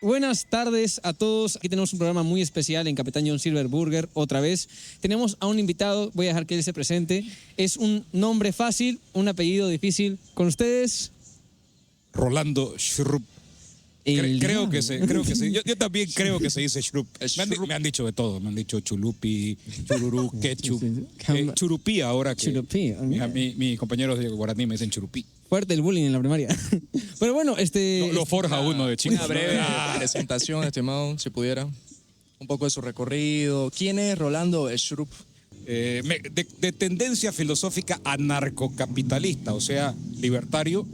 Buenas tardes a todos. Aquí tenemos un programa muy especial en Capitán John Silver Burger. Otra vez tenemos a un invitado. Voy a dejar que él se presente. Es un nombre fácil, un apellido difícil. Con ustedes, Rolando Schrupp. Creo que sí. Yo también creo que se dice Schrupp. Me han dicho de todo. Me han dicho chulupi, chururú, ketchup. Churupí ahora. Churupí, Mis compañeros de guaraní me dicen churupí. Fuerte el bullying en la primaria. Pero bueno, Lo forja uno de chico. Una breve presentación, estimado, si pudiera. Un poco de su recorrido. ¿Quién es Rolando Schrupp? De tendencia filosófica anarcocapitalista, o sea, libertario.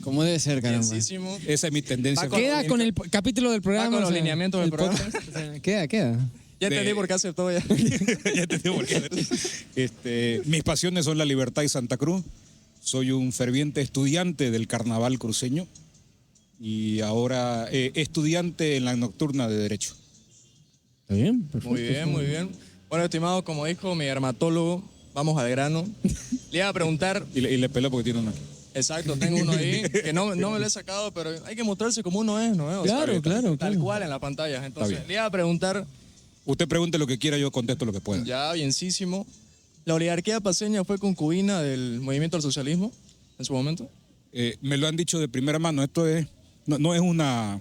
Como debe ser, caramba. Bienísimo. Esa es mi tendencia. Queda con el capítulo del programa. con los lineamientos del programa. podcast. O sea, queda. Ya entendí por qué aceptó ya. Ya entendí por qué. Mis pasiones son la libertad y Santa Cruz. Soy un ferviente estudiante del carnaval cruceño y ahora estudiante en la nocturna de Derecho. ¿Está bien? Perfecto. Muy bien, muy bien. Bueno, estimado, como dijo mi dermatólogo, vamos al grano. Le iba a preguntar. Y le peló porque tiene uno aquí. Exacto, tengo uno ahí que no me lo he sacado, pero hay que mostrarse como uno es, ¿no? O sea, Claro. Tal cual en la pantalla. Entonces, le iba a preguntar, Usted pregunte lo que quiera, yo contesto lo que pueda. ya bienísimo, ¿la oligarquía paceña fue concubina del movimiento al socialismo en su momento? Me lo han dicho de primera mano. Esto no es una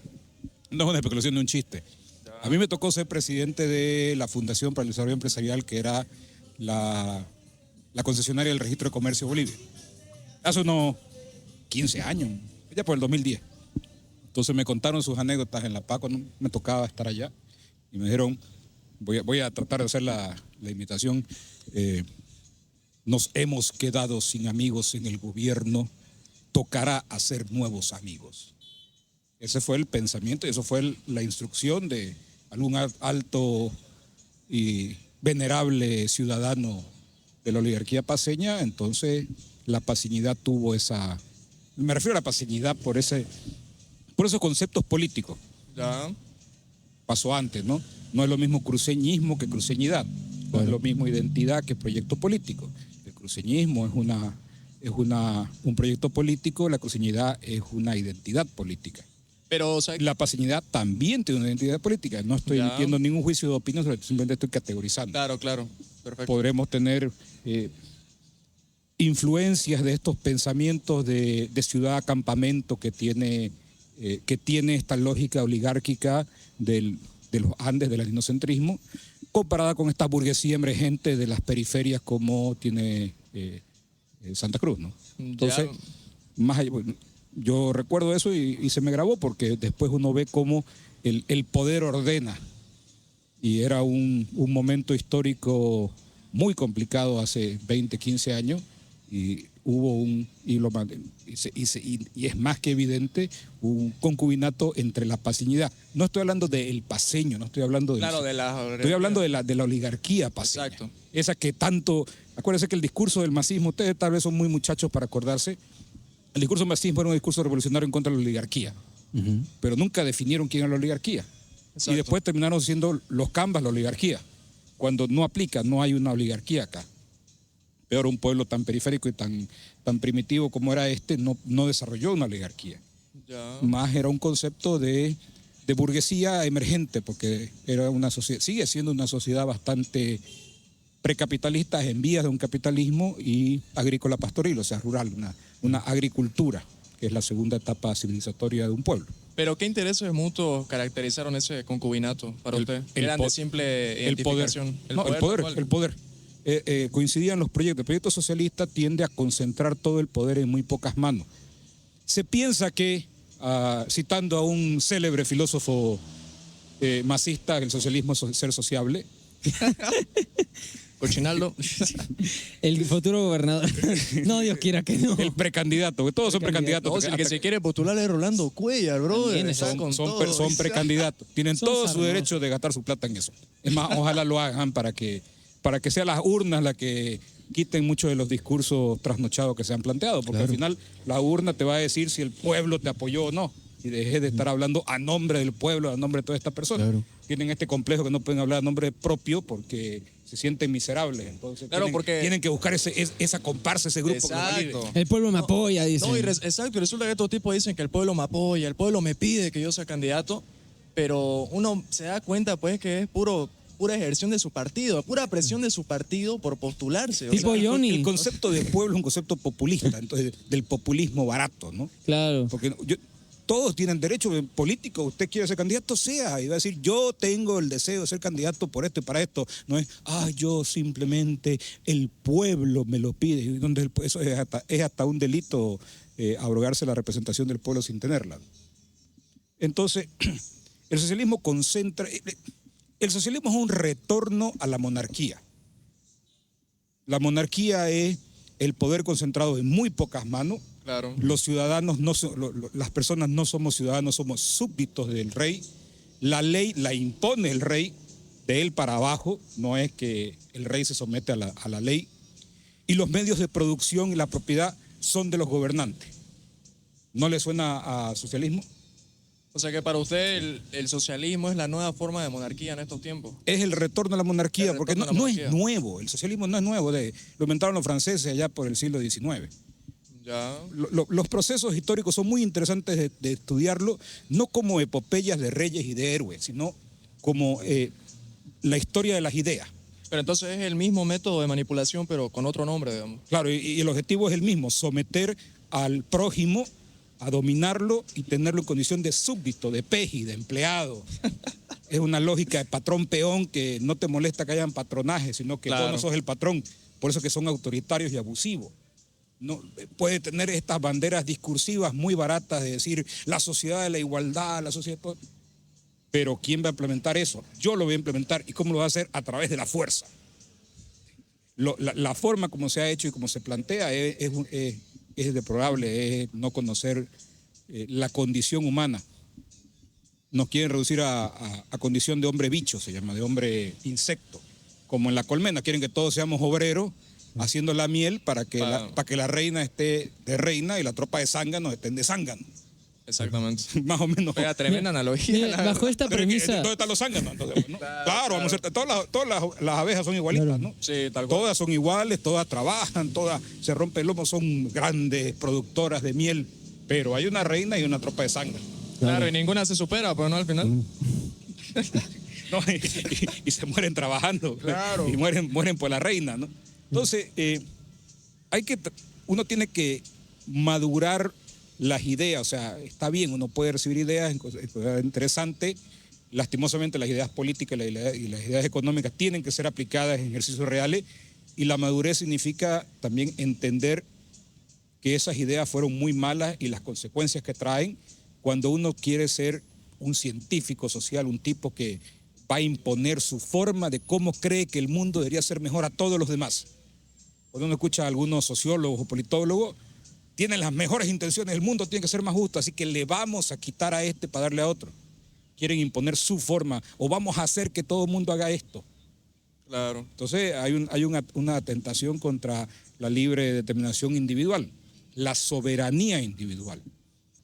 especulación de un chiste. A mí me tocó ser presidente de la Fundación para el Desarrollo Empresarial, que era la concesionaria del Registro de Comercio de Bolivia. Hace unos 15 años, ya por el 2010. Entonces me contaron sus anécdotas en La Paz cuando me tocaba estar allá. Y me dijeron, voy a tratar de hacer la imitación. Nos hemos quedado sin amigos en el gobierno, tocará hacer nuevos amigos. Ese fue el pensamiento y eso fue la instrucción de algún alto y venerable ciudadano de la oligarquía paceña. Entonces la paceñidad tuvo me refiero a la paceñidad por esos conceptos políticos. Ya. Pasó antes, ¿no? No es lo mismo cruceñismo que cruceñidad. No es lo mismo identidad que proyecto político. El cruceñismo es un proyecto político, la cruceñidad es una identidad política. Pero, o sea, La paceñidad también tiene una identidad política. No estoy emitiendo ningún juicio de opinión, simplemente estoy categorizando. claro. Perfecto. Podremos tener influencias de estos pensamientos de ciudad campamento que tiene esta lógica oligárquica de los Andes, del andinocentrismo, comparada con esta burguesía emergente de las periferias como tiene Santa Cruz, ¿no? Entonces, yo recuerdo eso y se me grabó porque después uno ve cómo el poder ordena. Y era un momento histórico muy complicado hace 20, 15 años y hubo y es más que evidente un concubinato entre la paceñidad. No estoy hablando del paceño, no estoy hablando de Claro, eso. Estoy hablando de la oligarquía paceña. Exacto. Esa que tanto, acuérdense que el discurso del masismo, ustedes tal vez son muy muchachos para acordarse, el discurso del masismo era un discurso revolucionario en contra de la oligarquía, pero nunca definieron quién era la oligarquía. Exacto. Y después terminaron siendo los cambas la oligarquía, cuando no aplica, no hay una oligarquía acá. Peor, un pueblo tan periférico y tan primitivo como era no desarrolló una oligarquía. Ya. Más era un concepto de burguesía emergente, porque era una sociedad, sigue siendo una sociedad bastante precapitalista, en vías de un capitalismo y agrícola pastoril, o sea, rural, una agricultura, que es la segunda etapa civilizatoria de un pueblo. Pero, ¿qué intereses mutuos caracterizaron ese concubinato para usted? ¿Eran de simple El poder. identificación? El poder. Coincidían los proyectos. El proyecto socialista tiende a concentrar todo el poder en muy pocas manos. Se piensa que, citando a un célebre filósofo masista, el socialismo es ser sociable. Cochinaldo. El futuro gobernador. No, Dios quiera que no. El precandidato, que todos son precandidatos. No, si el que se quiere postular es Rolando Cuellar, brother. Son precandidatos. Tienen todo su derecho de gastar su plata en eso. Es más, ojalá lo hagan para que sean las urnas las que quiten muchos de los discursos trasnochados que se han planteado, porque al final la urna te va a decir si el pueblo te apoyó o no. Y deje de estar hablando a nombre del pueblo, a nombre de todas estas personas. Claro. Tienen este complejo que no pueden hablar a nombre propio porque se sienten miserables, entonces Claro, tienen que buscar esa comparsa, ese grupo que los valide. Exacto. El pueblo me apoya, dice. No, exacto, y resulta que estos tipos dicen que el pueblo me apoya, el pueblo me pide que yo sea candidato, pero uno se da cuenta pues que es pura ejerción de su partido, pura presión de su partido por postularse. O Tipo sea, Johnny. El concepto de pueblo es un concepto populista, entonces del populismo barato, ¿no? Claro. Porque todos tienen derecho político, usted quiere ser candidato, sea, y va a decir, yo tengo el deseo de ser candidato por esto y para esto. No es, yo simplemente, el pueblo me lo pide. Y donde eso es hasta un delito, abrogarse la representación del pueblo sin tenerla. Entonces, el socialismo el socialismo es un retorno a la monarquía. La monarquía es el poder concentrado en muy pocas manos. claro. Los ciudadanos, las personas no somos ciudadanos, somos súbditos del rey. La ley la impone el rey, de él para abajo, no es que el rey se somete a la ley. Y los medios de producción y la propiedad son de los gobernantes. ¿No le suena a socialismo? O sea que para usted el socialismo es la nueva forma de monarquía en estos tiempos. Es el retorno a la monarquía, El porque retorno a la no es monarquía. nuevo, el socialismo no es nuevo, lo inventaron los franceses allá por el siglo XIX. Ya. Los procesos históricos son muy interesantes de estudiarlo, no como epopeyas de reyes y de héroes, sino como la historia de las ideas. Pero entonces es el mismo método de manipulación, pero con otro nombre, digamos. Claro, y el objetivo es el mismo, someter al prójimo, a dominarlo y tenerlo en condición de súbdito, de peji, de empleado. Es una lógica de patrón-peón que no te molesta que hayan patronajes, sino que Claro. vos no sos el patrón. Por eso que son autoritarios y abusivos. No, puede tener estas banderas discursivas muy baratas de decir la sociedad de la igualdad, la sociedad de todo. Pero ¿quién va a implementar eso? Yo lo voy a implementar. ¿Y cómo lo va a hacer? A través de la fuerza. La forma como se ha hecho y como se plantea es deplorable, es no conocer la condición humana. Nos quieren reducir a condición de hombre bicho, se llama, de hombre insecto. Como en la colmena, quieren que todos seamos obreros haciendo la miel para que, para que la reina esté de reina y la tropa de zánganos estén de zángano. Exactamente. Más o menos. Oiga, tremenda analogía. Mira, la bajo verdad. esta Pero es que, premisa, ¿dónde están los zánganos? Entonces, ¿no? Claro, vamos a hacer, todas las abejas son igualitas, ¿no? Sí, tal cual. Todas son iguales, todas trabajan, todas se rompen el lomo, son grandes productoras de miel, pero hay una reina y una tropa de sangre. Claro, y ninguna se supera, pero no al final. ¿No? Y se mueren trabajando. Claro. Y mueren por la reina, ¿no? Entonces, uno tiene que madurar las ideas, o sea, está bien, uno puede recibir ideas interesantes, lastimosamente las ideas políticas y las ideas económicas tienen que ser aplicadas en ejercicios reales, y la madurez significa también entender que esas ideas fueron muy malas y las consecuencias que traen cuando uno quiere ser un científico social, un tipo que va a imponer su forma de cómo cree que el mundo debería ser mejor a todos los demás. Cuando uno escucha a algunos sociólogos o politólogos, tienen las mejores intenciones, el mundo tiene que ser más justo, así que le vamos a quitar a este para darle a otro. Quieren imponer su forma, o vamos a hacer que todo el mundo haga esto. Claro. Entonces hay una tentación contra la libre determinación individual, la soberanía individual.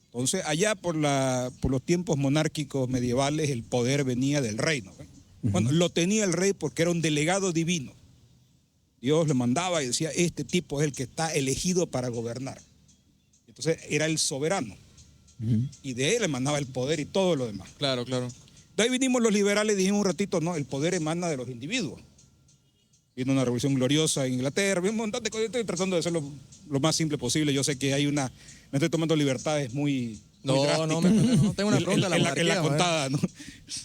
Entonces allá por los tiempos monárquicos medievales el poder venía del reino. Bueno, lo tenía el rey porque era un delegado divino. Dios le mandaba y decía, este tipo es el que está elegido para gobernar. Entonces era el soberano. Y de él mandaba el poder y todo lo demás. Claro, claro. De ahí vinimos los liberales y dijimos un ratito, no, el poder emana de los individuos. Vino una revolución gloriosa en Inglaterra, un montón de cosas. Estoy tratando de hacerlo lo más simple posible. Yo sé que me estoy tomando libertades muy No, no, tengo una pregunta en la monarquía, contada, ¿no?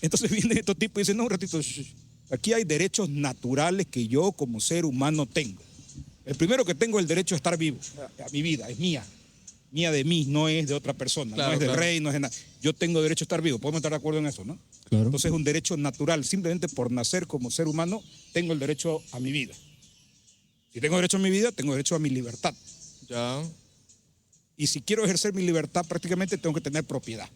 Entonces viene estos tipos y dicen, no, un ratito, aquí hay derechos naturales que yo como ser humano tengo. El primero que tengo es el derecho a estar vivo. A mi vida, es mía. Mía de mí, no es de otra persona, Claro, no es del claro. rey, no es de nada. Yo tengo derecho a estar vivo, podemos estar de acuerdo en eso, ¿no? Claro. Entonces es un derecho natural, simplemente por nacer como ser humano, tengo el derecho a mi vida. Si tengo derecho a mi vida, tengo derecho a mi libertad. Ya. Y si quiero ejercer mi libertad, prácticamente tengo que tener propiedad.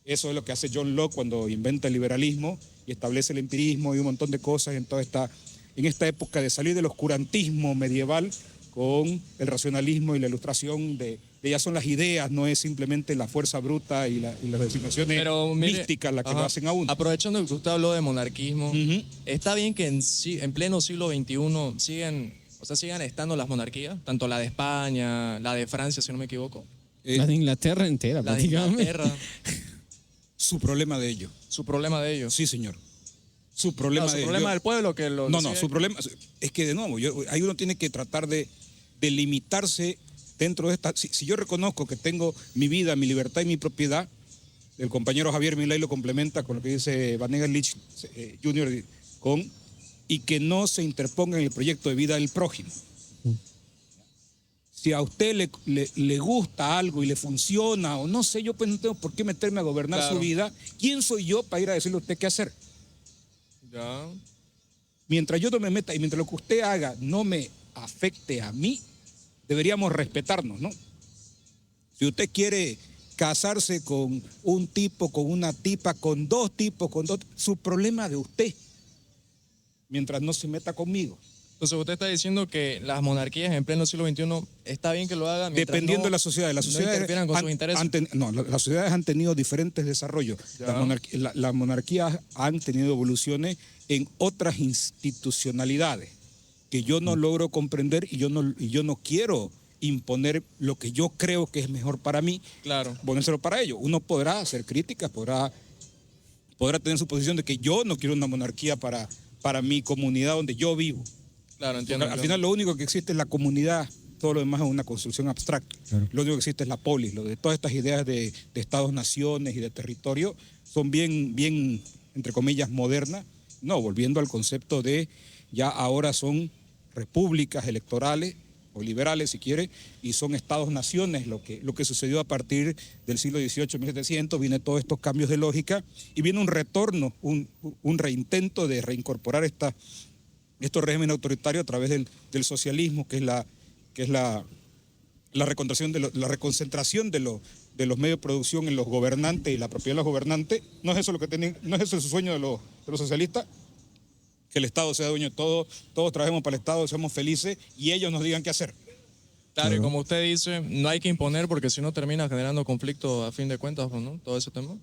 Eso es lo que hace John Locke cuando inventa el liberalismo y establece el empirismo y un montón de cosas en esta época de salir del oscurantismo medieval con el racionalismo y la ilustración de ya son las ideas, no es simplemente la fuerza bruta y las designaciones Pero, mire, místicas las que lo ajá, hacen a uno. aprovechando que usted habló de monarquismo, Ujú. ¿está bien que en pleno siglo XXI sigan estando las monarquías? Tanto la de España, la de Francia, si no me equivoco, La de Inglaterra entera, la de prácticamente. Inglaterra. Su problema de ello. Su problema de ellos. Sí, señor. Su problema No, su de problema yo- del pueblo que lo No, sigue. su problema es que, de nuevo, ahí uno tiene que tratar de limitarse dentro de esta. Si yo reconozco que tengo mi vida, mi libertad y mi propiedad, el compañero Javier Milei lo complementa con lo que dice Vanega Lich Jr. y que no se interponga en el proyecto de vida del prójimo. Si a usted le gusta algo y le funciona, o no sé, yo pues no tengo por qué meterme a gobernar Claro. su vida. ¿Quién soy yo para ir a decirle a usted qué hacer? Ya. Mientras yo no me meta y mientras lo que usted haga no me afecte a mí, deberíamos respetarnos, ¿no? Si usted quiere casarse con un tipo, con una tipa, con dos tipos, su problema de usted, mientras no se meta conmigo. Entonces usted está diciendo que las monarquías en pleno siglo XXI está bien que lo hagan mientras Dependiendo no, de la sociedad. Las no sociedades interfieran con sus intereses. las sociedades han tenido diferentes desarrollos. Ya. Las monarquías han tenido evoluciones en otras institucionalidades que yo no logro comprender y yo no quiero imponer lo que yo creo que es mejor para mí, Claro. ponérselo para ellos. Uno podrá hacer críticas, podrá tener su posición de que yo no quiero una monarquía para mi comunidad donde yo vivo. Claro, Porque entiendo. al final lo único que existe es la comunidad, todo lo demás es una construcción abstracta. Claro. Lo único que existe es la polis, lo de todas estas ideas de estados-naciones y de territorio son bien, entre comillas, modernas. No, volviendo al concepto de ya ahora son repúblicas electorales o liberales si quiere, y son estados-naciones, lo que sucedió a partir del siglo XVIII, 1700, viene todos estos cambios de lógica y viene un retorno, un reintento de reincorporar estos regímenes autoritarios a través del socialismo, que es la reconcentración de los medios de producción en los gobernantes y la propiedad de los gobernantes. ¿No es eso no es eso el sueño de los socialistas? Que el Estado sea dueño de todo, todos trabajemos para el Estado, seamos felices y ellos nos digan qué hacer. Claro, y como usted dice, no hay que imponer porque si no termina generando conflicto a fin de cuentas, ¿no? Todo ese tema.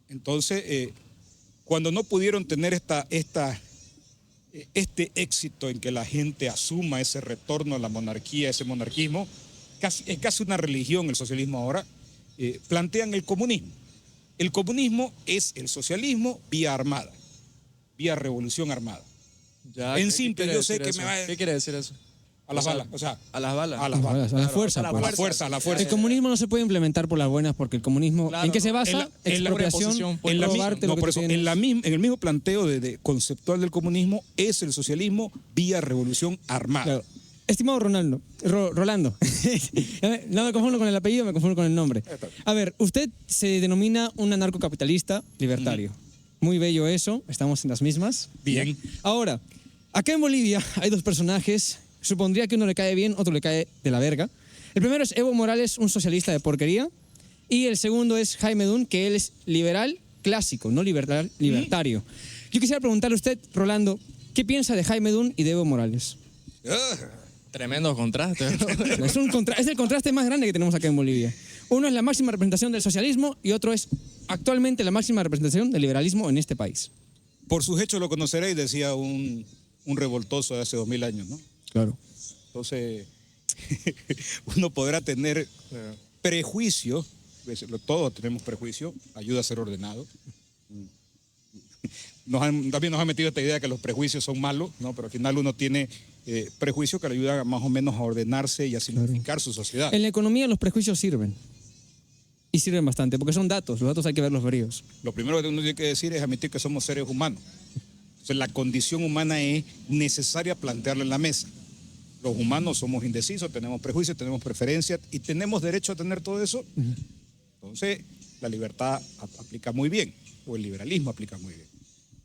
Entonces, cuando no pudieron tener este éxito en que la gente asuma ese retorno a la monarquía, ese monarquismo, es casi una religión el socialismo ahora, plantean el comunismo. El comunismo es el socialismo vía armada, vía revolución armada. Ya, En ¿qué simple, quiere yo sé decir que eso? me va ¿Qué quiere decir eso? a las O sea, balas, o sea, A las balas. a las balas. A la fuerza, a la pues. A la fuerza. El comunismo no se puede implementar por las buenas porque el comunismo, Claro, ¿en qué se en basa? la- en la Expropiación, posición, pues, En la robarte misma- lo no, que por tú eso, tienes. en el mismo planteo de conceptual del comunismo es el socialismo vía revolución armada. Claro. Estimado Rolando, no me confundo con el apellido, me confundo con el nombre. A ver, usted se denomina un anarcocapitalista libertario. Muy bello eso, estamos en las mismas. Bien. Ahora, acá en Bolivia hay dos personajes, supondría que uno le cae bien, otro le cae de la verga. El primero es Evo Morales, un socialista de porquería, y el segundo es Jaime Dun, que él es liberal clásico, no liberal, libertario. Yo quisiera preguntarle a usted, Rolando, ¿qué piensa de Jaime Dun y de Evo Morales? Tremendo contraste. Es el contraste más grande que tenemos acá en Bolivia. Uno es la máxima representación del socialismo y otro es actualmente la máxima representación del liberalismo en este país. Por sus hechos lo conoceréis, decía un revoltoso de hace 2000 años, ¿no? Claro. Entonces, uno podrá tener prejuicio, todos tenemos prejuicio, ayuda a ser ordenado. También nos han metido esta idea de que los prejuicios son malos, ¿no? Pero al final uno tiene prejuicios que le ayudan más o menos a ordenarse y a simplificar su sociedad. En la economía los prejuicios sirven. Y sirven bastante, porque son datos. Los datos hay que verlos fríos. Lo primero que uno tiene que decir es admitir que somos seres humanos. Entonces, la condición humana es necesaria plantearla en la mesa. Los humanos somos indecisos, tenemos prejuicios, tenemos preferencias y tenemos derecho a tener todo eso. Entonces, la libertad aplica muy bien, o el liberalismo aplica muy bien.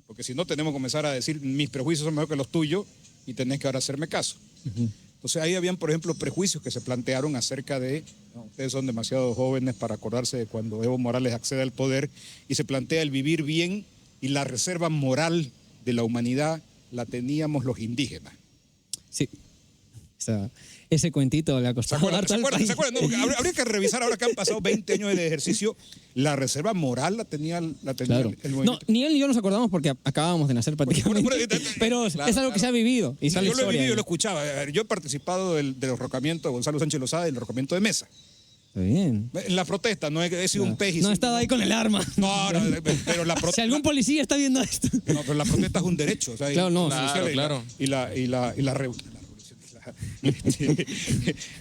Porque si no, tenemos que comenzar a decir, mis prejuicios son mejor que los tuyos y tenés que ahora hacerme caso. Entonces, ahí habían, por ejemplo, prejuicios que se plantearon acerca de, ¿no? Ustedes son demasiado jóvenes para acordarse de cuando Evo Morales accede al poder y se plantea el vivir bien y la reserva moral de la humanidad la teníamos los indígenas. Sí. Ese cuentito le ha ¿Se costado acuerdan? harto ¿Se al acuerdan? país. ¿Se acuerdan? No, porque habría que revisar ahora que han pasado 20 años de ejercicio. La reserva moral la tenía Claro. el No, movimiento. ni él ni yo nos acordamos porque acabábamos de nacer prácticamente. Pero es algo que se ha vivido y está la Yo lo he historia. vivido, yo lo escuchaba. A ver, yo he participado del derrocamiento de Gonzalo Sánchez Lozada y del derrocamiento de Mesa. Está bien. En la protesta, no he sido un pez. No estaba ahí con el arma. No, pero la Si protesta. algún policía está viendo esto. No, pero la protesta es un derecho. O sea, Claro, no, claro. Y la revolución.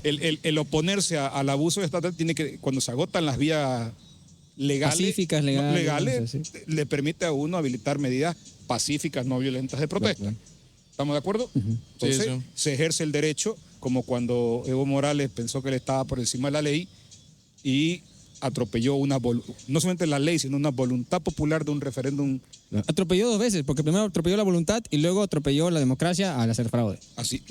El oponerse al abuso estatal tiene que, cuando se agotan las vías legales, Pacíficas, legales, sí. le permite a uno habilitar medidas pacíficas, no violentas de protesta. Claro. ¿Estamos de acuerdo? Entonces, Sí. se ejerce el derecho, como cuando Evo Morales pensó que él estaba por encima de la ley y atropelló no solamente la ley, sino una voluntad popular de un referéndum. Atropelló 2 veces, porque primero atropelló la voluntad y luego atropelló la democracia al hacer fraude. Así.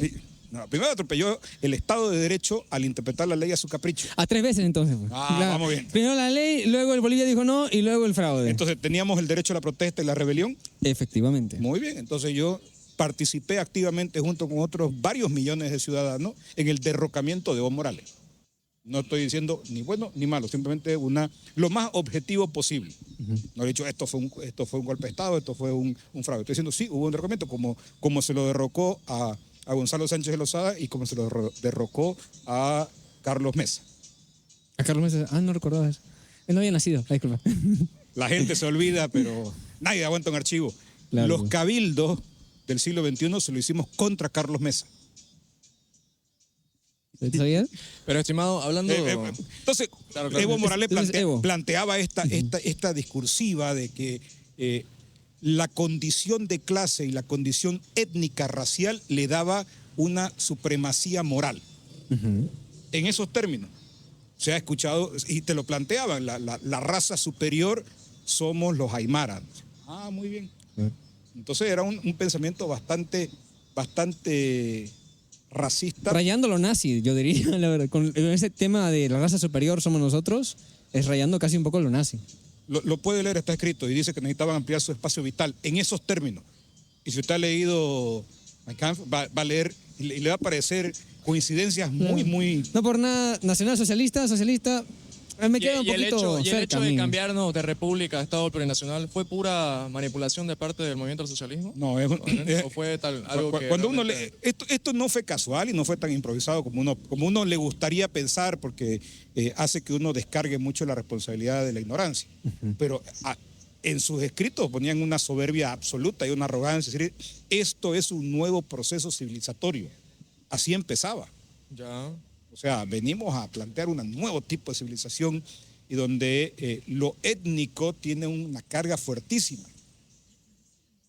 No, primero atropelló el Estado de Derecho al interpretar la ley a su capricho. A 3 veces entonces. Pues. Vamos bien. Primero la ley, luego el Bolivia dijo no y luego el fraude. Entonces, teníamos el derecho a la protesta y la rebelión. Efectivamente. Muy bien. Entonces, yo participé activamente junto con otros varios millones de ciudadanos en el derrocamiento de Evo Morales. No estoy diciendo ni bueno ni malo, simplemente lo más objetivo posible. No he dicho esto fue un golpe de Estado, esto fue un fraude. Estoy diciendo sí, hubo un derrocamiento como se lo derrocó a Gonzalo Sánchez de Lozada y como se lo derrocó a Carlos Mesa. A Carlos Mesa. No recordaba eso. Él no había nacido, disculpa. La gente se olvida, pero nadie aguanta un archivo. Claro. Los cabildos del siglo XXI se lo hicimos contra Carlos Mesa. ¿Sabías? Pero estimado, hablando... Entonces, Claro, claro. Evo Morales Entonces, Evo. planteaba esta discursiva de que la condición de clase y la condición étnica racial le daba una supremacía moral. En esos términos. Se ha escuchado, y te lo planteaban, la raza superior somos los aymaras. Muy bien. Entonces era un pensamiento bastante racista. Rayando lo nazi, yo diría, la verdad. Con ese tema de la raza superior somos nosotros, es rayando casi un poco lo nazi. Lo puede leer, está escrito, y dice que necesitaban ampliar su espacio vital en esos términos. Y si usted ha leído Mein Kampf, va a leer y le va a parecer coincidencias muy... No por nada, nacionalsocialista, socialista, me queda un poquito el cerca hecho a de mí. cambiarnos de república a Estado plurinacional fue pura manipulación de parte del movimiento del socialismo. No, ¿O fue algo que cuando uno realmente- esto no fue casual y no fue tan improvisado como uno le gustaría pensar, porque hace que uno descargue mucho la responsabilidad de la ignorancia. Pero en sus escritos ponían una soberbia absoluta y una arrogancia. Es decir, esto es un nuevo proceso civilizatorio. Así empezaba. Ya. O sea, venimos a plantear un nuevo tipo de civilización y donde lo étnico tiene una carga fuertísima.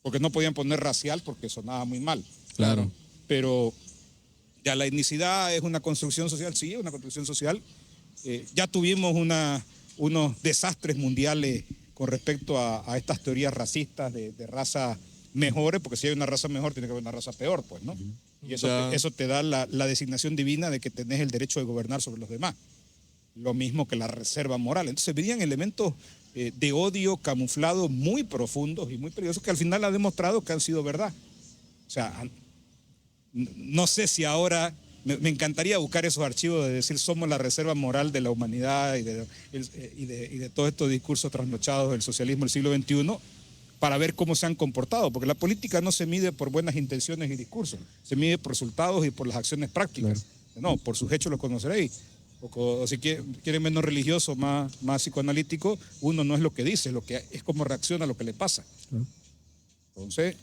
Porque no podían poner racial porque sonaba muy mal. Claro. Pero ya la etnicidad es una construcción social, sí, es una construcción social. Ya tuvimos unos desastres mundiales con respecto a estas teorías racistas de razas mejores, porque si hay una raza mejor tiene que haber una raza peor, pues, ¿no? Y eso te da la designación divina de que tenés el derecho de gobernar sobre los demás. Lo mismo que la reserva moral. Entonces venían elementos de odio camuflados muy profundos y muy peligrosos que al final ha demostrado que han sido verdad. O sea, no sé si ahora, me encantaría buscar esos archivos de decir somos la reserva moral de la humanidad y de todos estos discursos trasnochados del socialismo del siglo XXI, para ver cómo se han comportado, porque la política no se mide por buenas intenciones y discursos, se mide por resultados y por las acciones prácticas. No, por sus hechos los conoceréis. O si quieren menos religioso, más psicoanalítico, uno no es lo que dice, es cómo reacciona a lo que le pasa. Entonces,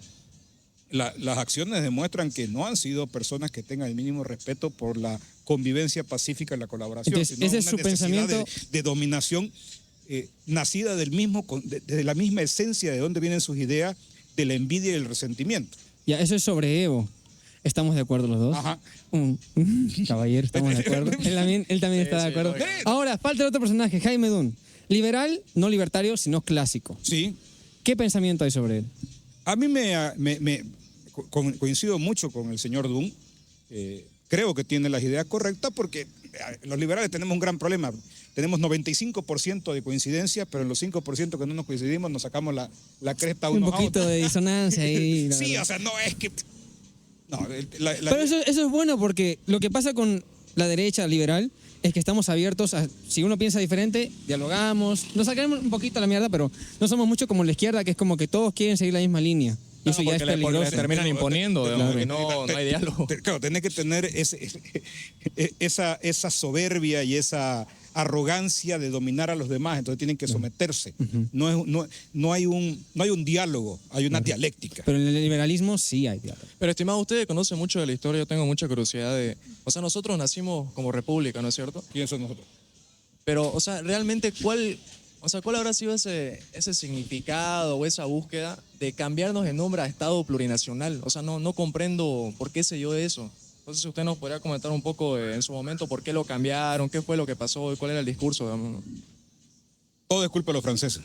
las acciones demuestran que no han sido personas que tengan el mínimo respeto por la convivencia pacífica y la colaboración, Entonces, sino ese es una su necesidad pensamiento de dominación nacida de la misma esencia de donde vienen sus ideas, de la envidia y el resentimiento. Ya, eso es sobre Evo. ¿Estamos de acuerdo los dos? Ajá. Caballero, estamos de acuerdo. Él también está de acuerdo. lógico. Ahora, falta el otro personaje, Jaime Dunn. Liberal, no libertario, sino clásico. Sí. ¿Qué pensamiento hay sobre él? A mí coincido mucho con el señor Dunn. Creo que tiene las ideas correctas porque los liberales tenemos un gran problema. Tenemos 95% de coincidencia, pero en los 5% que no nos coincidimos nos sacamos la cresta Un unos a poquito otros. de disonancia ahí. la Sí, verdad. o sea, no es que... No, Pero eso es bueno porque lo que pasa con la derecha liberal es que estamos abiertos a, si uno piensa diferente, dialogamos, nos sacaremos un poquito a la mierda, pero no somos mucho como la izquierda, que es como que todos quieren seguir la misma línea. Y eso ya es porque les peligroso. terminan imponiendo, digamos, que no hay diálogo. Claro, tenés que tener esa soberbia y esa arrogancia de dominar a los demás, entonces tienen que someterse. No hay un diálogo, hay una dialéctica. Pero en el liberalismo sí hay diálogo. Pero estimado, ustedes conocen mucho de la historia, yo tengo mucha curiosidad de... O sea, nosotros nacimos como república, ¿no es cierto? ¿Quiénes son nosotros? Pero, o sea, realmente, ¿cuál habrá sido ese significado o esa búsqueda de cambiarnos el nombre a Estado plurinacional? O sea, no comprendo por qué se dio eso. Entonces, usted nos podría comentar un poco en su momento por qué lo cambiaron, qué fue lo que pasó y cuál era el discurso, digamos. Todo es culpa de los franceses.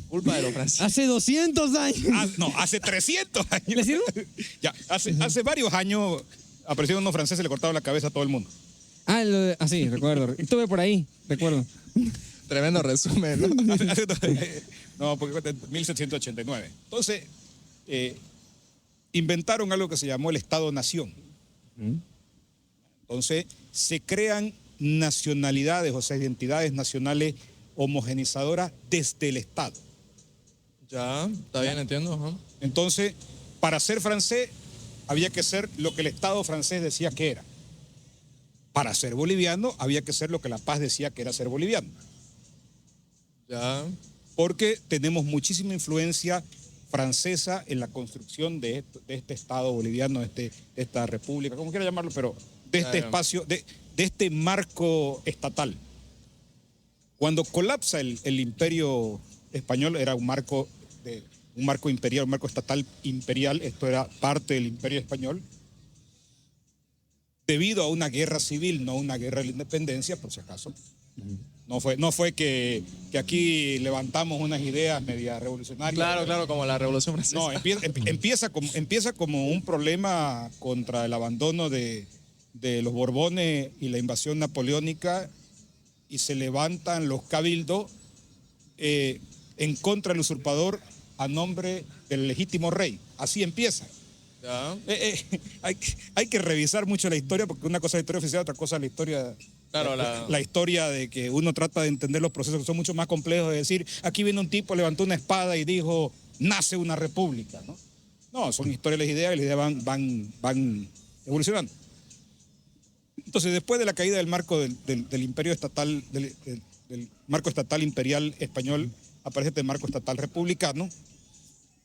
Culpa de los franceses. Hace 200 años. No, hace 300 años. ¿Le sirve? Ya, hace varios años aparecieron unos franceses y le cortaron la cabeza a todo el mundo. Sí, recuerdo. Estuve por ahí, recuerdo. Tremendo resumen, ¿no? No, porque en 1789. Entonces, inventaron algo que se llamó el Estado-Nación. Entonces, se crean nacionalidades, o sea, identidades nacionales homogenizadoras desde el Estado. Ya, está bien, entiendo. Ajá. Entonces, para ser francés, había que ser lo que el Estado francés decía que era. Para ser boliviano, había que ser lo que La Paz decía que era ser boliviano. Ya. Porque tenemos muchísima influencia francesa en la construcción de este Estado boliviano, de esta república, como quiera llamarlo, pero de este espacio, de este marco estatal. Cuando colapsa el imperio español, era un marco imperial, un marco estatal imperial, esto era parte del imperio español, debido a una guerra civil, no una guerra de la independencia, por si acaso. No fue que aquí levantamos unas ideas media revolucionarias. Claro, como la Revolución Francesa. No, empieza como un problema contra el abandono de los Borbones y la invasión napoleónica, y se levantan los cabildos en contra del usurpador a nombre del legítimo rey. Así empieza. Ya. Hay que revisar mucho la historia, porque una cosa es la historia oficial, otra cosa es la historia. Claro, la historia de que uno trata de entender los procesos que son mucho más complejos, de decir, aquí viene un tipo, levantó una espada y dijo, nace una república, ¿no? No, son historias de las ideas, y las ideas van evolucionando. Entonces, después de la caída del marco del imperio estatal, del marco estatal imperial español, aparece este marco estatal republicano,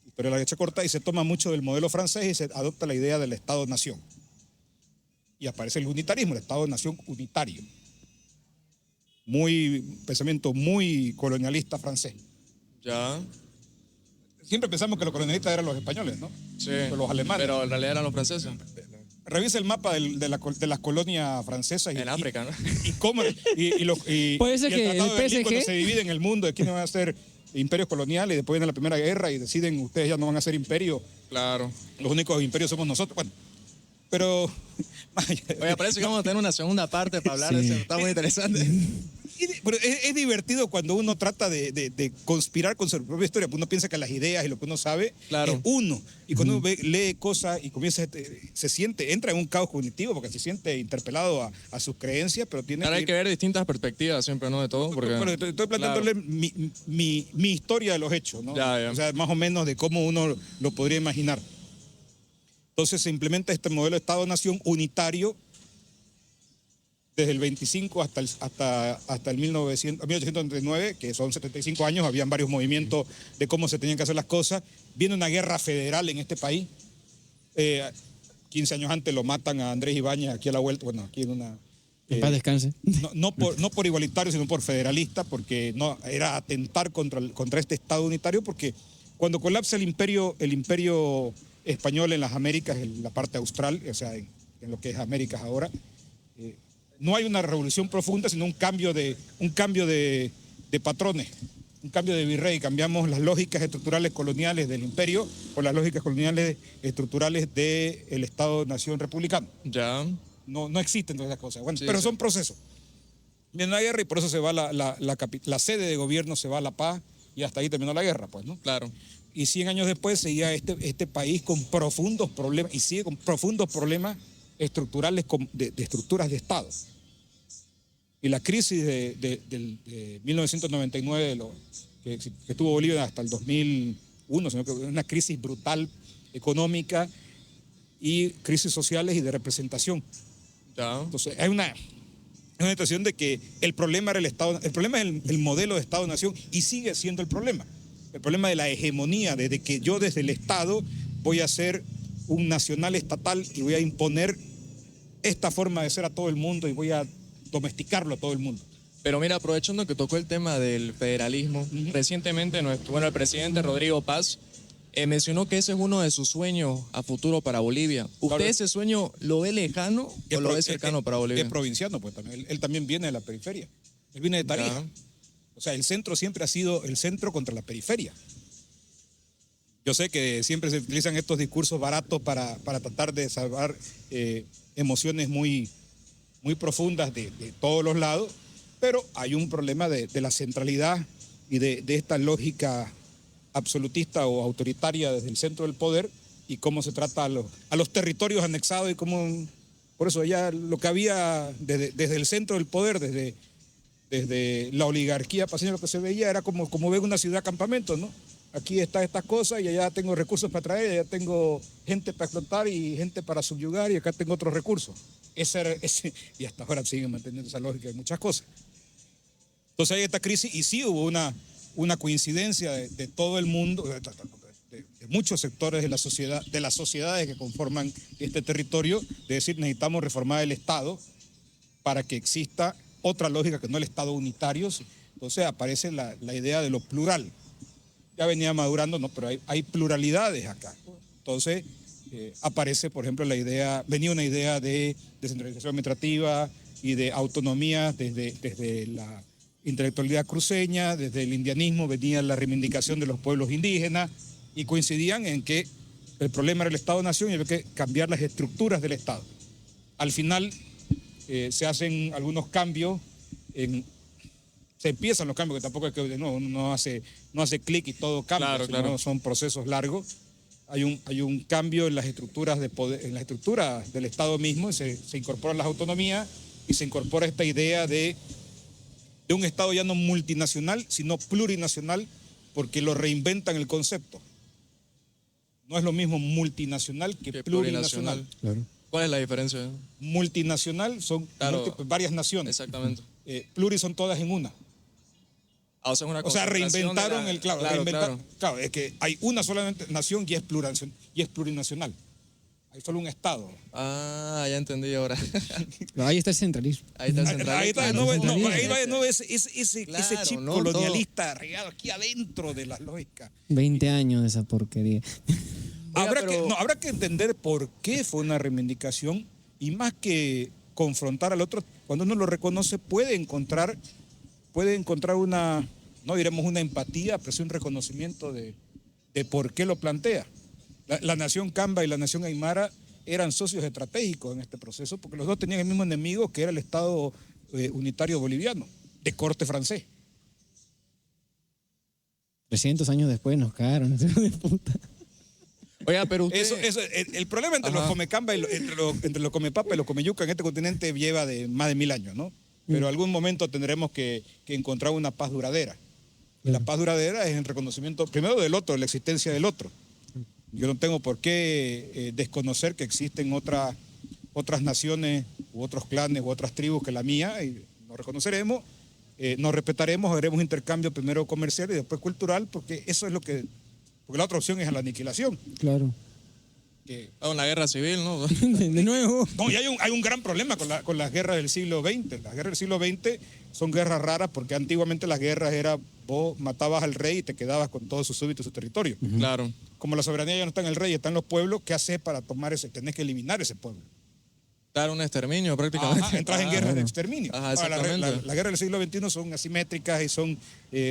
historia de la derecha corta, y se toma mucho del modelo francés y se adopta la idea del Estado-Nación. Y aparece el unitarismo, el Estado-Nación unitario. Pensamiento muy colonialista francés. Ya. Siempre pensamos que los colonialistas eran los españoles, ¿no? Sí. Los alemanes. Pero en realidad eran los franceses. Revisa el mapa de las colonias francesas. En África, ¿no? Y cómo. Puede ser y que el Tratado de el Berlín, PSG cuando se divide en el mundo, de quiénes van a ser imperios coloniales, y después viene la Primera Guerra y deciden, ustedes ya no van a ser imperio. Claro. Los únicos imperios somos nosotros. Bueno, pero... Oye, parece que vamos a tener una segunda parte para hablar de eso. Está muy interesante. Pero es divertido cuando uno trata de conspirar con su propia historia, porque uno piensa que las ideas y lo que uno sabe Claro. es uno. Y cuando uno lee cosas y comienza, entra en un caos cognitivo porque se siente interpelado a sus creencias, pero tiene Ahora hay que ver distintas perspectivas siempre, ¿no? De todo. Porque, Bueno, estoy planteándole mi historia de los hechos, ¿no? Ya. O sea, más o menos de cómo uno lo podría imaginar. Entonces se implementa este modelo de Estado-Nación unitario desde el 25 hasta el 1839, que son 75 años, habían varios movimientos de cómo se tenían que hacer las cosas. Viene una guerra federal en este país. 15 años antes lo matan a Andrés Ibáñez aquí a la vuelta, bueno, aquí en una... en paz descanse. No por igualitario, sino por federalista, porque no era atentar contra este Estado unitario, porque cuando colapsa el imperio español en las Américas, en la parte austral, o sea, en lo que es Américas ahora, no hay una revolución profunda, sino un cambio de patrones, un cambio de virrey. Cambiamos las lógicas estructurales coloniales del imperio por las lógicas coloniales estructurales del Estado-Nación republicano. Ya. No existen todas esas cosas. Bueno, Sí, pero sí. son procesos. Viene la guerra y por eso se va la sede de gobierno, se va a La Paz, y hasta ahí terminó la guerra, pues, ¿no? Claro. y 100 años después seguía este país con profundos problemas, y sigue con profundos problemas estructurales de estructuras de Estado. Y la crisis de 1999, que tuvo Bolivia hasta el 2001, sino que una crisis brutal económica y crisis sociales y de representación. Ya. Entonces, hay una situación de que el problema era el Estado, el problema es el modelo de Estado-Nación, y sigue siendo el problema de la hegemonía, desde que yo desde el Estado voy a ser un nacional estatal y voy a imponer esta forma de ser a todo el mundo y voy a domesticarlo a todo el mundo. Pero mira, aprovechando que tocó el tema del federalismo, recientemente el presidente Rodrigo Paz mencionó que ese es uno de sus sueños a futuro para Bolivia. ¿Usted Claro. ese sueño lo ve lejano o lo ve cercano para Bolivia? Es provinciano, pues también. Él también viene de la periferia. Él viene de Tarija. Ya. O sea, el centro siempre ha sido el centro contra la periferia. Yo sé que siempre se utilizan estos discursos baratos para tratar de salvar emociones muy profundas de todos los lados, pero hay un problema de la centralidad y de esta lógica absolutista o autoritaria desde el centro del poder, y cómo se trata a los territorios anexados, y cómo, por eso ya lo que había desde el centro del poder, desde la oligarquía paseña, lo que se veía era como ver una ciudad campamento, ¿no? Aquí está estas cosas y allá tengo recursos para traer, allá tengo gente para explotar y gente para subyugar, y acá tengo otros recursos. Y hasta ahora siguen manteniendo esa lógica de muchas cosas. Entonces hay esta crisis, y sí hubo una coincidencia de todo el mundo, de muchos sectores de las sociedades que conforman este territorio, de decir, necesitamos reformar el Estado para que exista otra lógica que no el Estado unitario. Entonces aparece la idea de lo plural. Ya venía madurando, no, pero hay pluralidades acá. Entonces aparece, por ejemplo, venía una idea de descentralización administrativa y de autonomía desde la intelectualidad cruceña, desde el indianismo venía la reivindicación de los pueblos indígenas, y coincidían en que el problema era el Estado-Nación y había que cambiar las estructuras del Estado. Al final se hacen algunos cambios, se empiezan los cambios, que tampoco es que uno no hace clic y todo cambia, Claro. Son procesos largos. Hay un cambio en las estructuras de poder, en la estructura del Estado mismo, y se incorporan las autonomías, y se incorpora esta idea de un Estado ya no multinacional, sino plurinacional, porque lo reinventan el concepto. No es lo mismo multinacional que plurinacional. Claro. ¿Cuál es la diferencia? Multinacional son varias naciones. Exactamente. Pluris son todas en una. O sea, una O sea, reinventaron el claro. Claro. Claro, es que hay una solamente nación y es plurinacional. Hay solo un Estado. Ah, ya entendí ahora. No, ahí está el centralismo. Ahí está el central. Ahí está, ahí va de nuevo ese Claro, chip ¿no? colonialista regado aquí adentro de la lógica. 20 años de esa porquería. Oiga, Habrá que entender por qué fue una reivindicación, y más que confrontar al otro, cuando uno lo reconoce puede encontrar una, no diremos una empatía, pero sí un reconocimiento de por qué lo plantea. La nación Camba y la nación Aymara eran socios estratégicos en este proceso, porque los dos tenían el mismo enemigo, que era el Estado unitario boliviano, de corte francés. 300 años después nos cagaron, hijo de puta. Oiga, pero usted... El problema entre los Comecamba entre los Comepapa y los Comeyuca en este continente lleva de más de 1000 años, ¿no? Pero algún momento tendremos que encontrar una paz duradera. Y la paz duradera es el reconocimiento, primero del otro, de la existencia del otro. Yo no tengo por qué desconocer que existen otras naciones u otros clanes u otras tribus que la mía, y nos reconoceremos, nos respetaremos, haremos intercambio primero comercial y después cultural, porque eso es porque la otra opción es la aniquilación. Claro. Una guerra civil, ¿no? De nuevo. No, y hay un gran problema con las guerras del siglo XX. Las guerras del siglo XX son guerras raras, porque antiguamente las guerras era vos matabas al rey y te quedabas con todos sus súbditos y su territorio. Claro. Como la soberanía ya no está en el rey, está en los pueblos, ¿qué haces para tomar ese? Tenés que eliminar ese pueblo. Dar un exterminio prácticamente. Ajá, entras en guerras de exterminio. Ajá, Ahora, exactamente. las guerras del siglo XXI son asimétricas y son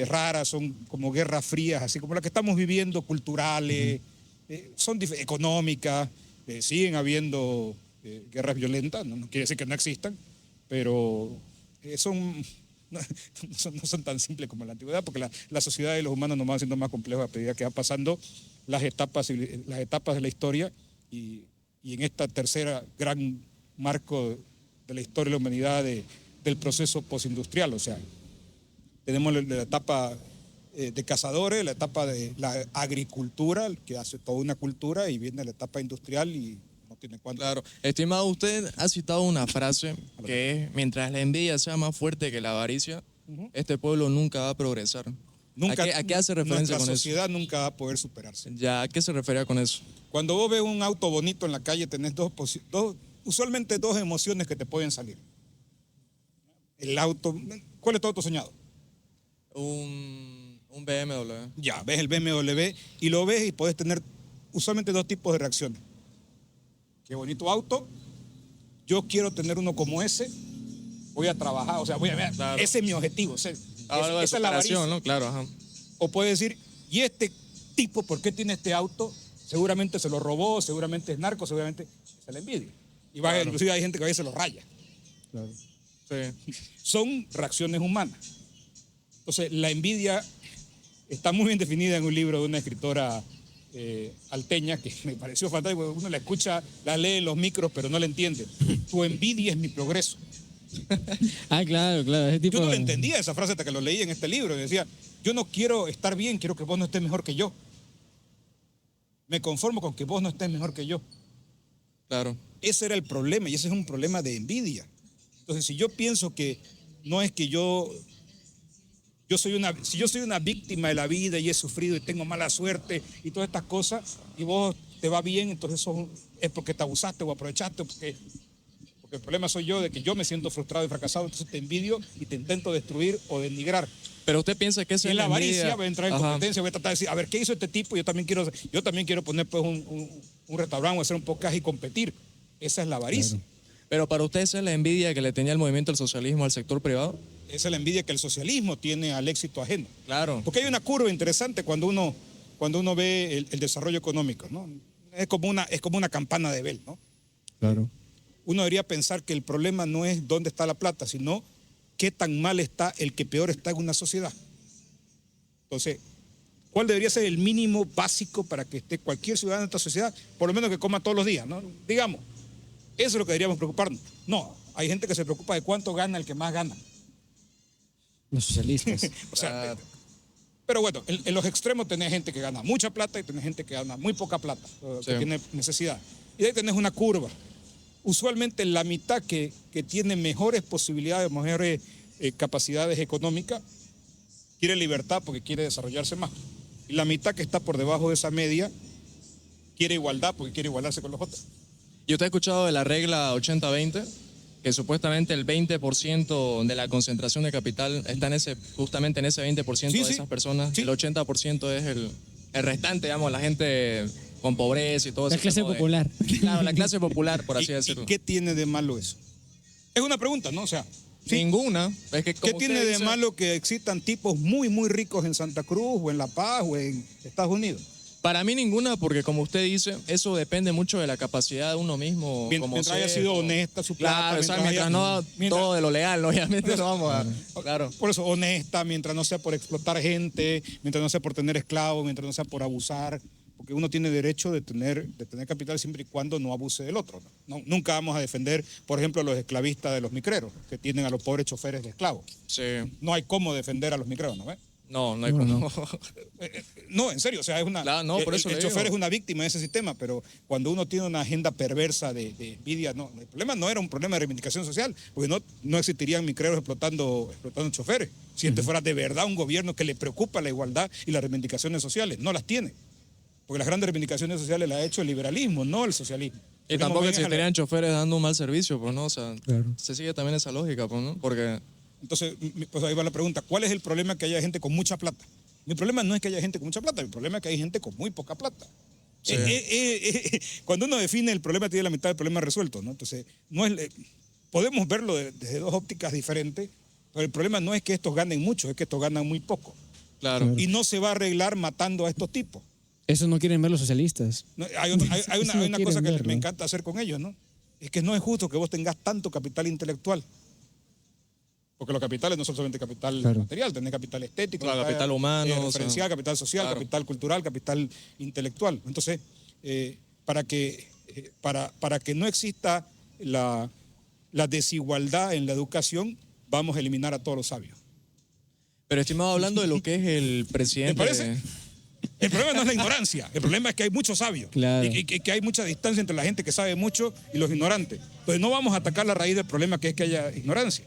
raras, son como guerras frías, así como las que estamos viviendo, culturales, son económicas, siguen habiendo guerras violentas, no quiere decir que no existan, pero son no son tan simples como en la antigüedad, porque la sociedad y los humanos nos van haciendo más complejos a medida que van pasando las etapas de la historia y en esta tercera gran marco de la historia de la humanidad del proceso postindustrial. O sea, tenemos la etapa de cazadores, la etapa de la agricultura, que hace toda una cultura, y viene la etapa industrial y no tiene cuánto. Claro. Estimado, usted ha citado una frase que es: mientras la envidia sea más fuerte que la avaricia, este pueblo nunca va a progresar. Nunca, ¿A qué hace referencia con eso? Nuestra sociedad nunca va a poder superarse. Ya, ¿a qué se refería con eso? Cuando vos ves un auto bonito en la calle, tenés usualmente dos emociones que te pueden salir. El auto, ¿cuál es tu auto soñado? Un BMW. Ya, ves el BMW y lo ves y podés tener usualmente dos tipos de reacciones. Qué bonito auto, yo quiero tener uno como ese, voy a trabajar, o sea, voy a ver, claro. Ese es mi objetivo. Algo de esa es la avaricia, superación, ¿no? Claro, ajá. O puede decir, ¿y este tipo por qué tiene este auto? Seguramente se lo robó, seguramente es narco, seguramente se la envidia. Y Claro. inclusive hay gente que a veces se lo raya. Claro. Sí. Son reacciones humanas. Entonces, la envidia está muy bien definida en un libro de una escritora alteña que me pareció fantástico. Uno la escucha, la lee en los micros, pero no la entiende. Tu envidia es mi progreso. Ah, claro, ese tipo Yo no de... la entendía esa frase hasta que lo leí en este libro. Y decía, yo no quiero estar bien, quiero que vos no estés mejor que yo. Me conformo con que vos no estés mejor que yo. Claro. Ese era el problema y ese es un problema de envidia. Entonces, si yo pienso que no es que si yo soy una víctima de la vida y he sufrido y tengo mala suerte y todas estas cosas, y vos te va bien, entonces eso es porque te abusaste o aprovechaste, porque el problema soy yo, de que yo me siento frustrado y fracasado, entonces te envidio y te intento destruir o denigrar. Pero usted piensa que Y esa en es la la envidia. avaricia voy a entrar en Ajá. competencia, voy a tratar de decir, a ver, ¿qué hizo este tipo? Yo también quiero poner pues un restaurante o hacer un podcast y competir. Esa es la avaricia. Claro. Pero para usted esa es la envidia que le tenía el movimiento del socialismo al sector privado. Esa es la envidia que el socialismo tiene al éxito ajeno. Claro. Porque hay una curva interesante cuando uno ve el desarrollo económico, ¿no? Es como una campana de Bell, ¿no? Claro. Uno debería pensar que el problema no es dónde está la plata, sino qué tan mal está el que peor está en una sociedad. Entonces, ¿cuál debería ser el mínimo básico para que esté cualquier ciudadano de esta sociedad, por lo menos que coma todos los días, ¿no? Digamos, eso es lo que deberíamos preocuparnos. No, hay gente que se preocupa de cuánto gana el que más gana. Los socialistas. O sea, pero bueno, en los extremos tenés gente que gana mucha plata y tenés gente que gana muy poca plata, que Sí. tiene necesidad. Y ahí tenés una curva. Usualmente la mitad que tiene mejores posibilidades, mejores capacidades económicas, quiere libertad porque quiere desarrollarse más. Y la mitad que está por debajo de esa media quiere igualdad porque quiere igualarse con los otros. ¿Y usted ha escuchado de la regla 80-20? Que supuestamente el 20% de la concentración de capital está justamente en ese 20% Sí, de sí. esas personas. Sí. El 80% es el restante, digamos, la gente con pobreza y todo eso. La clase popular. Claro, la clase popular, por así ¿Y decirlo. qué tiene de malo eso? Es una pregunta, ¿no? O sea, sí. Ninguna. Es que, ¿Qué como tiene usted de dice, malo que existan tipos muy, muy ricos en Santa Cruz o en La Paz o en Estados Unidos? Para mí ninguna, porque como usted dice, eso depende mucho de la capacidad de uno mismo. Mientras haya sido honesta su plata. Claro, o sea, mientras no todo de lo legal, obviamente no vamos a... Claro. Por eso, honesta, mientras no sea por explotar gente, mientras no sea por tener esclavos, mientras no sea por abusar, porque uno tiene derecho de tener capital siempre y cuando no abuse del otro. No, nunca vamos a defender, por ejemplo, a los esclavistas de los micreros, que tienen a los pobres choferes de esclavos. Sí. No hay cómo defender a los micreros, ¿no ves? No hay No, como... no. No, en serio, o sea, es una. Claro, no, por eso el le chofer digo. es una víctima de ese sistema, pero cuando uno tiene una agenda perversa de envidia, no. El problema no era un problema de reivindicación social, porque no existirían micreros explotando choferes. Si este fuera de verdad un gobierno que le preocupa la igualdad y las reivindicaciones sociales, no las tiene. Porque las grandes reivindicaciones sociales las ha hecho el liberalismo, no el socialismo. Y tampoco existirían choferes dando un mal servicio, pues, ¿no? O sea, Claro. se sigue también esa lógica, pues, ¿no? Porque... Entonces, pues ahí va la pregunta, ¿cuál es el problema que haya gente con mucha plata? Mi problema no es que haya gente con mucha plata, mi problema es que hay gente con muy poca plata. Sí. Cuando uno define el problema, tiene la mitad del problema resuelto, ¿no? Entonces, podemos verlo desde dos ópticas diferentes, pero el problema no es que estos ganen mucho, es que estos ganan muy poco. Claro. Y no se va a arreglar matando a estos tipos. Eso no quieren ver los socialistas. No, hay Eso no una quieren cosa que verlo. me encanta hacer con ellos, ¿no? Es que no es justo que vos tengas tanto capital intelectual Porque los capitales no son solamente capital Claro. material, tenés capital estético, Capital humano, referencial, capital social, claro. capital cultural, capital intelectual. Entonces, para que no exista la desigualdad en la educación, vamos a eliminar a todos los sabios. Pero, estimado, hablando de lo que es el presidente... ¿Te parece? El problema no es la ignorancia, el problema es que hay muchos sabios. Claro. Y que hay mucha distancia entre la gente que sabe mucho y los ignorantes. Entonces no vamos a atacar la raíz del problema, que es que haya ignorancia.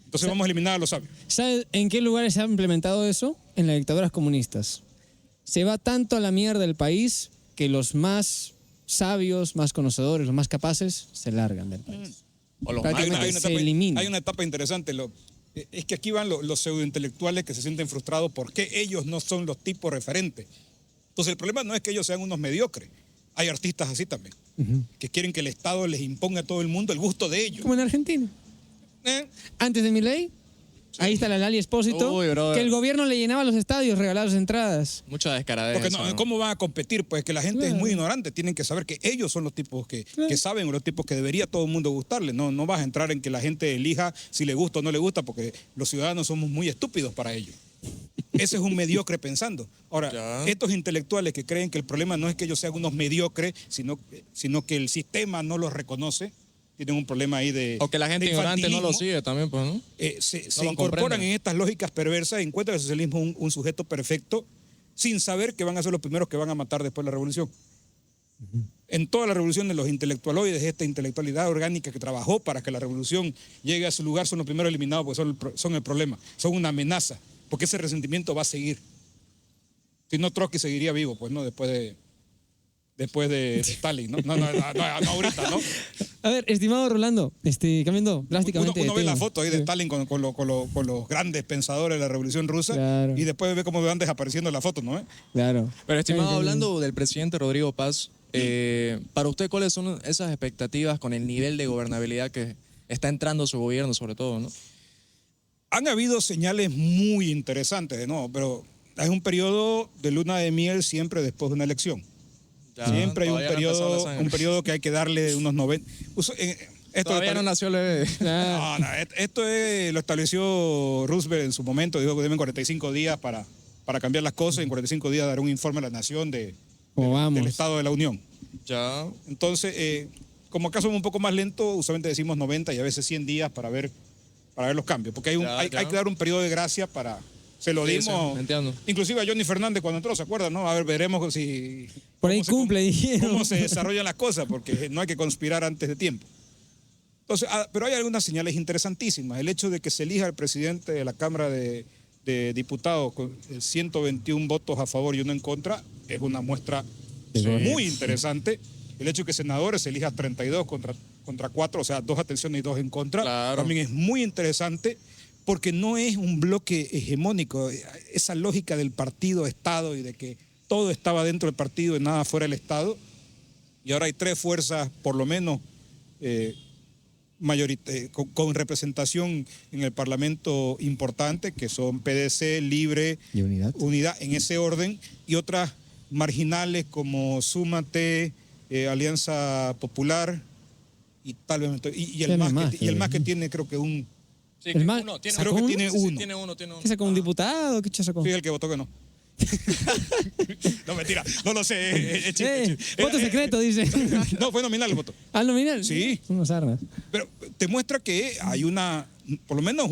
Entonces vamos a eliminar a los sabios. ¿Sabes en qué lugares se ha implementado eso? En las dictaduras comunistas. Se va tanto a la mierda el país que los más sabios, más conocedores, los más capaces, se largan del país. O los Prácticamente se elimina. Hay una etapa interesante. Es que aquí van los pseudointelectuales que se sienten frustrados porque ellos no son los tipos referentes. Entonces el problema no es que ellos sean unos mediocres. Hay artistas así también, que quieren que el Estado les imponga a todo el mundo el gusto de ellos. Como en Argentina. Antes de Milei, ahí está la Lali Espósito, Uy, brother. que el gobierno le llenaba los estadios, regalaba las entradas. Mucha descaradez. Porque no, eso, ¿no? ¿cómo van a competir? Pues que la gente Claro. es muy ignorante. Tienen que saber que ellos son los tipos que saben, o los tipos que debería todo el mundo gustarle. No vas a entrar en que la gente elija si le gusta o no le gusta, porque los ciudadanos somos muy estúpidos para ello. Ese es un mediocre pensando. Ahora, Ya. estos intelectuales que creen que el problema no es que ellos sean unos mediocres, sino que el sistema no los reconoce, tienen un problema ahí de O que la gente de ignorante no lo infantilismo. sigue también, pues, ¿no? Se lo incorporan comprenden. en estas lógicas perversas y encuentran el socialismo un sujeto perfecto sin saber que van a ser los primeros que van a matar después de la revolución. En toda la revolución de los intelectualoides, esta intelectualidad orgánica que trabajó para que la revolución llegue a su lugar, son los primeros eliminados porque son el problema, son una amenaza, porque ese resentimiento va a seguir. Si no, Trotsky seguiría vivo, pues no, después de Stalin, ¿no? No, ahorita, ¿no? A ver, estimado Rolando, cambiando drásticamente Uno de ve la tema. foto ahí de Sí. Stalin con los grandes pensadores de la Revolución Rusa, Claro. y después ve cómo van desapareciendo las fotos, ¿no? Claro. Pero, estimado, Sí, sí, sí. hablando del presidente Rodrigo Paz, para usted, ¿cuáles son esas expectativas con el nivel de gobernabilidad que está entrando su gobierno, sobre todo, ¿no? Han habido señales muy interesantes, de nuevo, pero es un periodo de luna de miel siempre después de una elección. Ya, Siempre hay todavía no ha empezado la sangre. un periodo que hay que darle unos 90. Todavía no nació el bebé. Claro. No, esto lo estableció Roosevelt en su momento, dijo que deben 45 días para cambiar las cosas, en 45 días dará un informe a la nación ¿Cómo vamos? del Estado de la Unión. Ya. Entonces, como acá somos un poco más lentos, usualmente decimos 90 y a veces 100 días para ver los cambios, porque hay que dar un periodo de gracia para... Se lo Sí, dimos, sí, entiendo. inclusive a Johnny Fernández cuando entró, ¿se acuerdan? ¿No? A ver, veremos si... Por ahí cómo se- cumple, dijeron. cómo se desarrollan las cosas, porque no hay que conspirar antes de tiempo. Entonces, pero hay algunas señales interesantísimas. El hecho de que se elija el presidente de la Cámara de Diputados con 121 votos a favor y uno en contra es una muestra muy interesante. El hecho de que senadores se elija 32 contra 4, o sea, 2 abstenciones y 2 en contra, Claro. también es muy interesante porque no es un bloque hegemónico. Esa lógica del partido-estado y de que todo estaba dentro del partido y nada fuera del Estado. Y ahora hay 3 fuerzas, por lo menos, con representación en el Parlamento importante, que son PDC, Libre, Y Unidad. en ese orden, y otras marginales como Súmate, Alianza Popular, y tal vez y el Tiene más, más, y el más que ¿no? tiene creo que Sí, El más- tiene ¿sacó creo que uno? tiene Sí, sí, uno. tiene uno. ¿Qué sacó un diputado? ¿Qué sacó? Sí, el que votó que no. No, mentira, no lo sé. es chiste. Voto secreto, dice. No, fue nominal el voto. ¿Al nominal? Sí. Son unas armas. Pero te muestra que hay por lo menos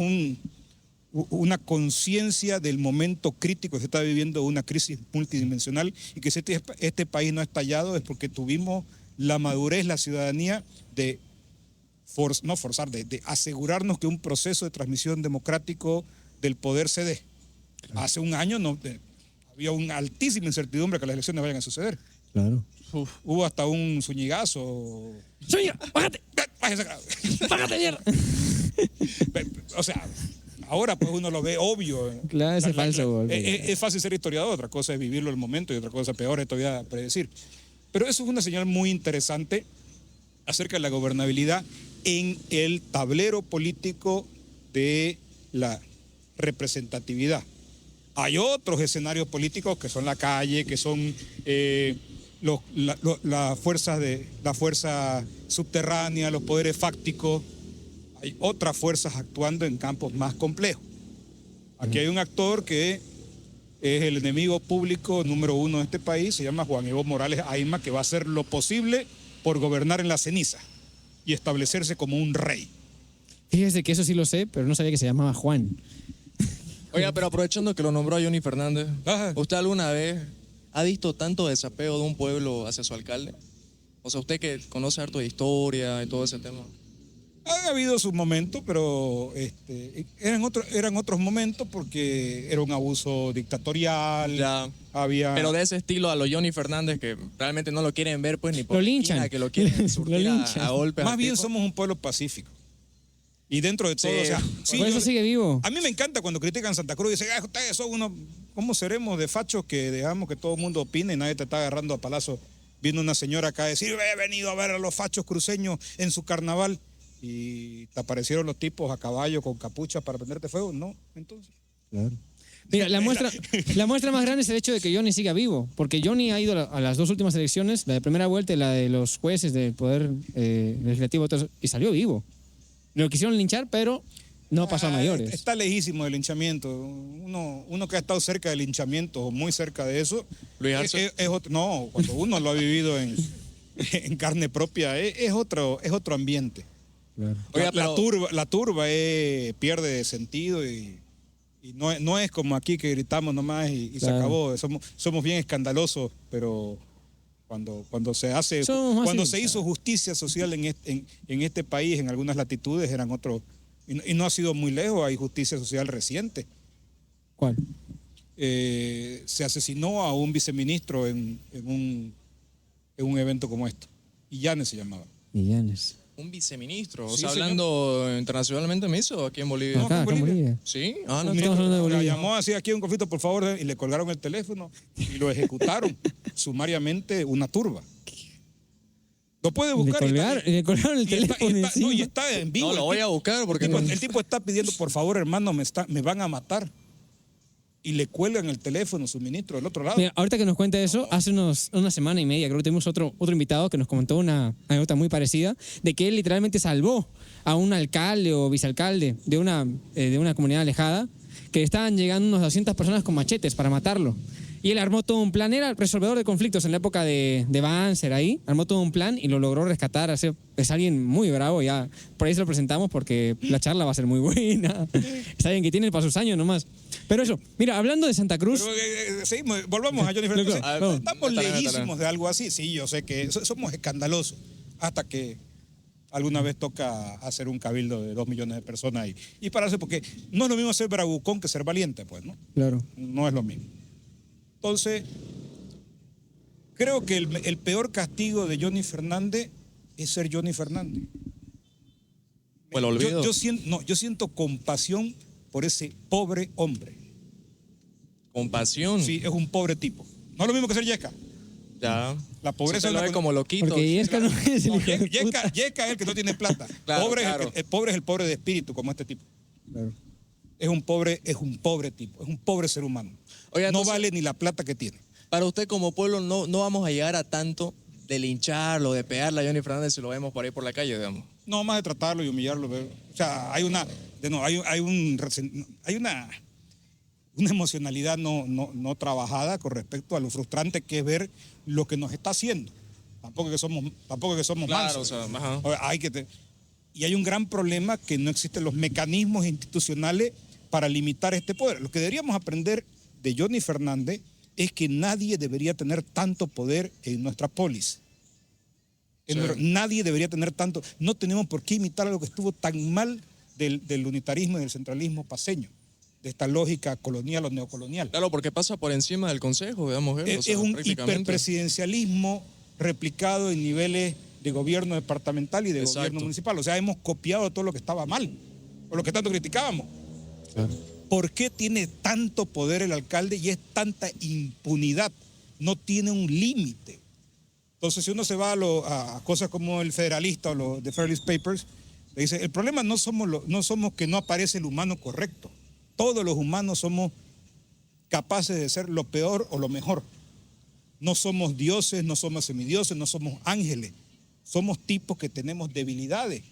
una conciencia del momento crítico que se está viviendo, una crisis multidimensional, y que si este país no ha estallado es porque tuvimos la madurez, la ciudadanía de de asegurarnos que un proceso de transmisión democrático del poder se dé. Hace un año había una altísima incertidumbre que las elecciones vayan a suceder. Claro. Hubo hasta un Zúñigazo. ¡Sueño! ¡Bájate! Váyase acá. ¡Bájate, mierda! O sea, ahora pues uno lo ve obvio. Claro, ese falso golpe. Es fácil ser historiador, otra cosa es vivirlo en el momento y otra cosa peor es todavía predecir. Pero eso es una señal muy interesante acerca de la gobernabilidad en el tablero político de la representatividad. Hay otros escenarios políticos que son la calle, que son la fuerza subterránea, los poderes fácticos. hay otras fuerzas actuando en campos más complejos. Aquí hay un actor que es el enemigo público número 1 de este país, se llama Juan Evo Morales Ayma, que va a hacer lo posible por gobernar en la ceniza y establecerse como un rey. Fíjese que eso sí lo sé, pero no sabía que se llamaba Juan. Oiga, pero aprovechando que lo nombró a Johnny Fernández, Ajá. ¿usted alguna vez ha visto tanto desapego de un pueblo hacia su alcalde? O sea, usted que conoce harto de historia y todo ese tema. Ha habido sus momentos, pero eran otros momentos porque era un abuso dictatorial. Ya. Había... Pero de ese estilo a los Johnny Fernández que realmente no lo quieren ver, pues ni por Lo la linchan. esquina, que lo quieren Lo surtir linchan. a golpes. Más al bien tipo. somos un pueblo pacífico. Y dentro de todo, Sí. o sea, sí, Por eso sigue vivo. a mí me encanta cuando critican Santa Cruz y dicen, ustedes son unos, ¿cómo seremos de fachos que dejamos que todo el mundo opine y nadie te está agarrando a palazo? Vino una señora acá a decir, he venido a ver a los fachos cruceños en su carnaval y te aparecieron los tipos a caballo con capucha para prenderte fuego. No, entonces. Mira, la muestra más grande es el hecho de que Johnny siga vivo, porque Johnny ha ido a las dos últimas elecciones, la de primera vuelta y la de los jueces del Poder Legislativo, y salió vivo. Lo quisieron linchar, pero no pasó a mayores. Está lejísimo del linchamiento. Uno que ha estado cerca del linchamiento o muy cerca de eso. Luis Arce. No, cuando uno lo ha vivido en carne propia, es otro ambiente. Claro. Oiga, La turba pierde sentido y no es como aquí que gritamos nomás y se Claro. acabó. Somos bien escandalosos, pero cuando se hace, Somos más cuando se civilizados. hizo justicia social en este país, en algunas latitudes eran otros, y no ha sido muy lejos, hay justicia social reciente. ¿Cuál? Se asesinó a un viceministro en un evento como esto. Illanes se llamaba. Millanes. Un viceministro. O Sí, sea, señor. hablando internacionalmente, ¿me hizo aquí en Bolivia? No, Acá en en Bolivia. ¿Sí? Ah, no. Un Estamos hablando de la Bolivia. llamó así, aquí hay un conflicto, por favor, y le colgaron el teléfono y lo ejecutaron sumariamente una turba. Lo puede buscar. Le colgaron el teléfono encima. Y está en vivo. No, lo voy a buscar porque El tipo está pidiendo, por favor, hermano, me van a matar. Y le cuelgan el teléfono, su ministro, del otro lado. Mira, ahorita que nos cuenta eso, hace una semana y media creo que tuvimos otro invitado que nos comentó una anécdota muy parecida de que él literalmente salvó a un alcalde o vicealcalde de una comunidad alejada que estaban llegando unas 200 personas con machetes para matarlo. Y él armó todo un plan, era el resolvedor de conflictos en la época de Banzer ahí, armó todo un plan y lo logró rescatar. Es alguien muy bravo, ya por ahí se lo presentamos porque la charla va a ser muy buena. Es alguien que tiene para sus años nomás. Pero eso, mira, hablando de Santa Cruz... Pero, seguimos, volvamos a Johnny Fernández. Claro. Estamos Métale, lejísimos de algo así. Sí, yo sé que somos escandalosos. Hasta que alguna vez toca hacer un cabildo de 2 millones de personas y pararse, porque no es lo mismo ser bravucón que ser valiente, pues, ¿no? Claro. No es lo mismo. Entonces, creo que el peor castigo de Johnny Fernández es ser Johnny Fernández. Pues lo olvido. Yo siento compasión por ese pobre hombre. Compasión. Sí, es un pobre tipo. No es lo mismo que ser Yesca. Ya. La pobreza Se es lo una ve cosa- como loquito. Porque Yesca no es el hijo de puta. Yesca es el que no tiene plata. Claro, Pobre claro. el pobre es el pobre de espíritu, como este tipo. Claro. Es un pobre tipo, es un pobre ser humano. Oiga, No entonces- vale ni la plata que tiene. Para usted como pueblo no vamos a llegar a tanto de lincharlo, de pegarle a Johnny Fernández si lo vemos por ahí por la calle, digamos. No, más de tratarlo y humillarlo. O sea, hay una emocionalidad no trabajada con respecto a lo frustrante que es ver lo que nos está haciendo. Tampoco que somos Claro, mansos. o sea, ajá. Y hay un gran problema que no existen los mecanismos institucionales para limitar este poder. Lo que deberíamos aprender de Johnny Fernández es que nadie debería tener tanto poder en nuestra polis. Sí. Nadie debería tener tanto. No tenemos por qué imitar algo que estuvo tan mal del unitarismo y del centralismo paseño, de esta lógica colonial o neocolonial. Claro, porque pasa por encima del Consejo, digamos. Es, o sea, es un prácticamente. hiperpresidencialismo replicado en niveles de gobierno departamental y de Exacto. gobierno municipal. O sea, hemos copiado todo lo que estaba mal, o lo que tanto criticábamos. Claro. ¿Por qué tiene tanto poder el alcalde y es tanta impunidad? No tiene un límite. Entonces, si uno se va a cosas como el Federalista o los The Federalist Papers, le dice, el problema no somos que no aparece el humano correcto. Todos los humanos somos capaces de ser lo peor o lo mejor. No somos dioses, no somos semidioses, no somos ángeles. Somos tipos que tenemos debilidades.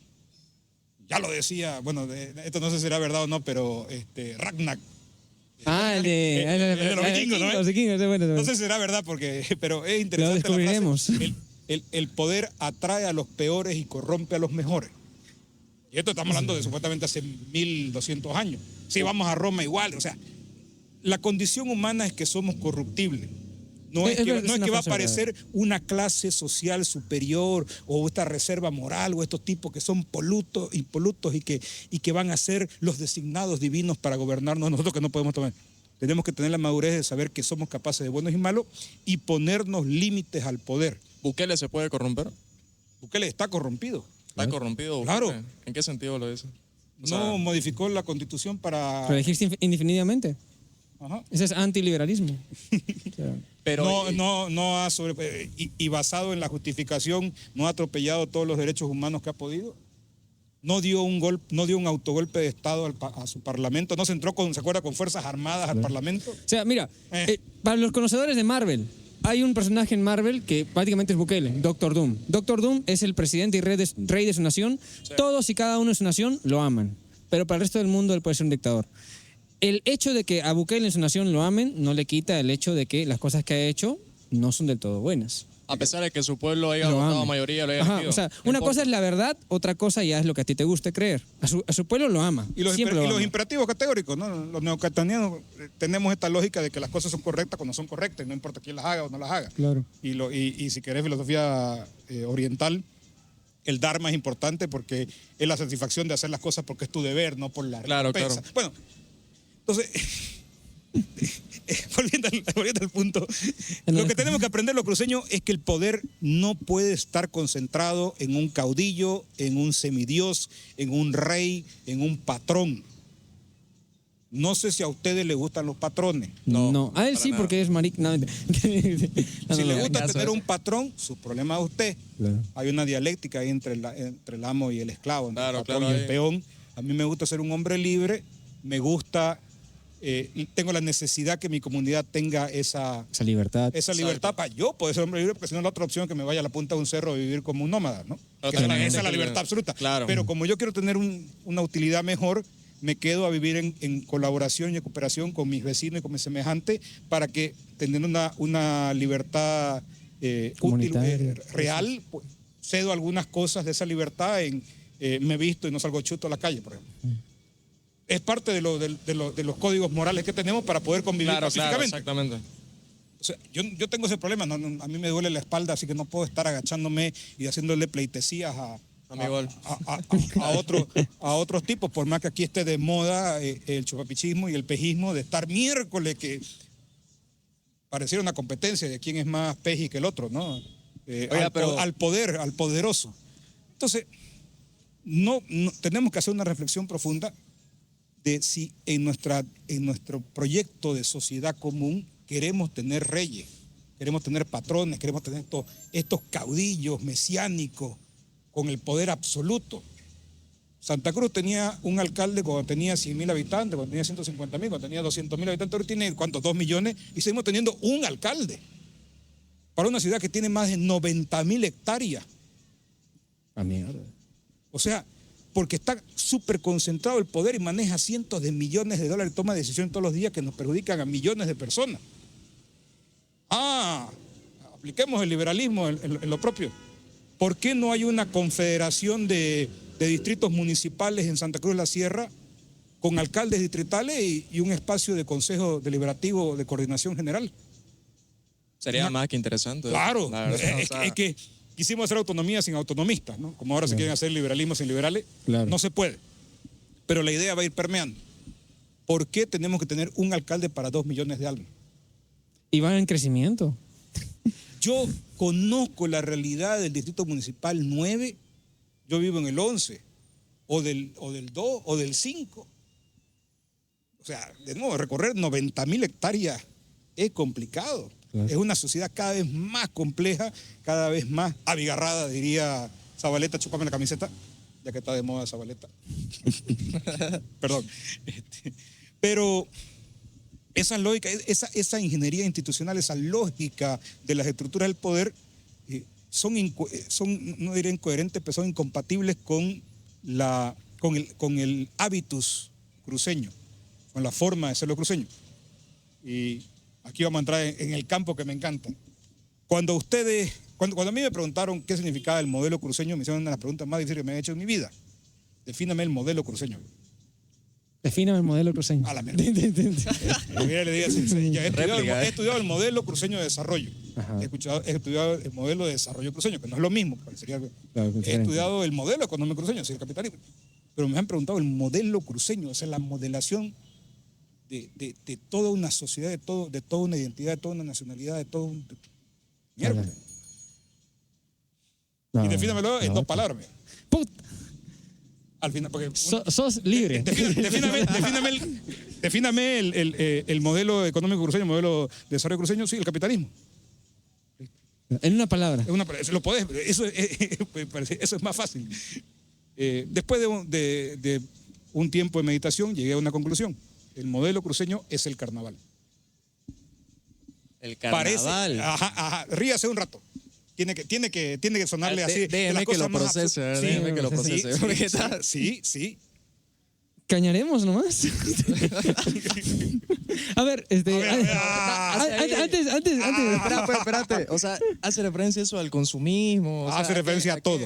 Ya lo decía, bueno, esto no sé si será verdad o no, pero Ragnar. El El de los vikingos, ¿no? Los vikingos, ese bueno, ese No bueno. sé si será verdad, pero es Lo interesante la descubriremos. frase. El poder atrae a los peores y corrompe a los mejores. Y esto estamos hablando de supuestamente hace 1200 años. Si vamos a Roma igual, o sea, la condición humana es que somos corruptibles. No es que va a aparecer una clase social superior o esta reserva moral o estos tipos que son impolutos y que van a ser los designados divinos para gobernarnos nosotros que no podemos tomar. Tenemos que tener la madurez de saber que somos capaces de buenos y malos y ponernos límites al poder. ¿Bukele se puede corromper? Bukele está corrompido. ¿Está corrompido? Claro. Bukele? ¿En qué sentido lo dice? O sea, No modificó la constitución para... Pero elegirse indefinidamente. Ajá. Ese es antiliberalismo. O sea, pero No ha y basado en la justificación, no ha atropellado todos los derechos humanos que ha podido. No dio un autogolpe de Estado a su parlamento, no se entró ¿se acuerda? Con fuerzas armadas al parlamento. O sea, mira, para los conocedores de Marvel, hay un personaje en Marvel que prácticamente es Bukele, Doctor Doom. Doctor Doom es el presidente y rey de su nación. Sí. Todos y cada uno de su nación lo aman, pero para el resto del mundo él puede ser un dictador. El hecho de que a Bukele en su nación lo amen no le quita el hecho de que las cosas que ha hecho no son del todo buenas. A pesar de que su pueblo haya votado mayoría, lo haya elegido. O sea, una cosa es la verdad, otra cosa ya es lo que a ti te guste creer. A su pueblo lo ama. Y los imperativos categóricos, ¿no? Los neocatanianos tenemos esta lógica de que las cosas son correctas cuando son correctas, y no importa quién las haga o no las haga. Claro. Y si querés filosofía oriental, el Dharma es importante porque es la satisfacción de hacer las cosas porque es tu deber, no por la recompensa. Claro. Bueno, entonces... volviendo al punto, lo que tenemos que aprender los cruceños es que el poder no puede estar concentrado en un caudillo, en un semidios, en un rey, en un patrón. No sé si a ustedes les gustan los patrones. No. A él sí, nada. Porque es marica. No. Si le gusta tener un patrón, su problema es usted. Claro. Hay una dialéctica ahí entre el amo y el esclavo, entre el patrón y el peón. A mí me gusta ser un hombre libre, me gusta... tengo la necesidad que mi comunidad tenga esa libertad. Esa libertad para yo poder ser hombre libre, porque si no la otra opción es que me vaya a la punta de un cerro a vivir como un nómada, ¿no? Esa es la libertad absoluta. Claro. Pero como yo quiero tener una utilidad mejor, me quedo a vivir en colaboración y cooperación con mis vecinos y con mis semejantes para que teniendo una libertad útil, real, pues, cedo algunas cosas de esa libertad me visto y no salgo chuto a la calle, por ejemplo. Es parte de los códigos morales que tenemos para poder convivir pacíficamente. Claro, exactamente. O sea, yo tengo ese problema, a mí me duele la espalda, así que no puedo estar agachándome y haciéndole pleitesías a otros tipos, por más que aquí esté de moda el chupapichismo y el pejismo de estar miércoles, que pareciera una competencia de quién es más peji que el otro, ¿no? Al poderoso. Entonces, no tenemos que hacer una reflexión profunda de si en nuestro proyecto de sociedad común queremos tener reyes, queremos tener patrones, queremos tener estos caudillos mesiánicos con el poder absoluto. Santa Cruz tenía un alcalde cuando tenía 100.000 habitantes, cuando tenía 150.000, cuando tenía 200.000 habitantes, ahora tiene, ¿cuántos? 2 millones, y seguimos teniendo un alcalde para una ciudad que tiene más de 90.000 hectáreas. O sea, porque está súper concentrado el poder y maneja cientos de millones de dólares, toma decisiones todos los días que nos perjudican a millones de personas. Apliquemos el liberalismo en lo propio. ¿Por qué no hay una confederación de distritos municipales en Santa Cruz de la Sierra con alcaldes distritales y un espacio de consejo deliberativo de coordinación general? Sería más que interesante. Claro, es que quisimos hacer autonomía sin autonomistas, ¿no? Como ahora se quieren hacer liberalismo sin liberales, no se puede. Pero la idea va a ir permeando. ¿Por qué tenemos que tener un alcalde para 2 millones de almas? Y van en crecimiento. Yo conozco la realidad del distrito municipal 9, yo vivo en el 11, o del 2, o del 5. O sea, de nuevo, recorrer 90.000 hectáreas es complicado. Claro. Es una sociedad cada vez más compleja, cada vez más abigarrada, diría Zabaleta, chúpame la camiseta, ya que está de moda Zabaleta. Perdón. Pero esa lógica, esa ingeniería institucional, esa lógica de las estructuras del poder son no diré incoherentes, pero son incompatibles con la con el hábitus cruceño, con la forma de ser los cruceños. Y aquí vamos a entrar en el campo que me encanta. Cuando a mí me preguntaron qué significaba el modelo cruceño, me hicieron una de las preguntas más difíciles que me han hecho en mi vida. Defíname el modelo cruceño. Defíname el modelo cruceño. A la mierda. He estudiado el modelo cruceño de desarrollo. He estudiado el modelo de desarrollo cruceño, que no es lo mismo. He estudiado el modelo económico cruceño, es el capitalismo. Pero me han preguntado el modelo cruceño, o sea, la modelación de toda una sociedad, de toda una identidad, de toda una nacionalidad, de todo un... Miércoles. Y defínamelo en 2 palabras. Puta. Al final, porque sos libre. Defíname el modelo económico cruceño, el modelo de desarrollo cruceño, sí, el capitalismo. En una palabra. Lo podés, eso es más fácil. Después de un tiempo de meditación, llegué a una conclusión. El modelo cruceño es el carnaval. El carnaval. Parece, ríase un rato. Tiene que sonarle así. Déjeme que lo procese, déjeme que lo procese. Sí. ¿Cañaremos nomás? A ver, antes. Espérate. O sea, hace referencia eso al consumismo. Hace referencia a todo.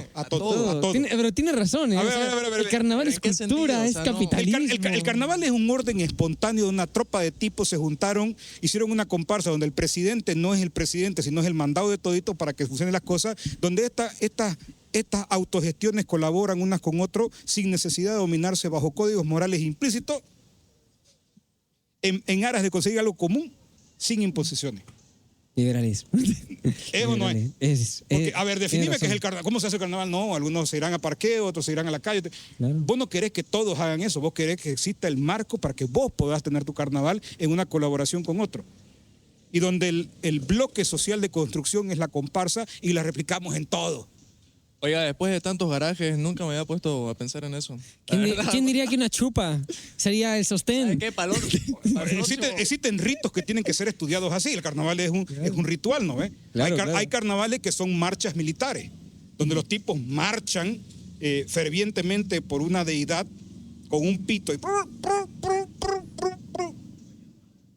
Pero tiene razón. A ver. El carnaval es cultura, es capitalismo. El carnaval es un orden espontáneo de una tropa de tipos se juntaron, hicieron una comparsa donde el presidente no es el presidente, sino es el mandado de todito para que funcionen las cosas, donde estas autogestiones colaboran unas con otras sin necesidad de dominarse bajo códigos morales implícitos en aras de conseguir algo común sin imposiciones. Liberalismo. ¿Es o no es? Porque, a ver, definime qué es el carnaval. ¿Cómo se hace el carnaval? No, algunos se irán a parqueo, otros se irán a la calle. Claro. Vos no querés que todos hagan eso, vos querés que exista el marco para que vos puedas tener tu carnaval en una colaboración con otro. Y donde el bloque social de construcción es la comparsa y la replicamos en todo. Oiga, después de tantos garajes, nunca me había puesto a pensar en eso. ¿Quién diría que una chupa sería el sostén? ¿Qué palón? Existen ritos que tienen que ser estudiados así. El carnaval es un ritual, ¿no ves? Claro. Hay carnavales que son marchas militares, donde los tipos marchan fervientemente por una deidad con un pito y...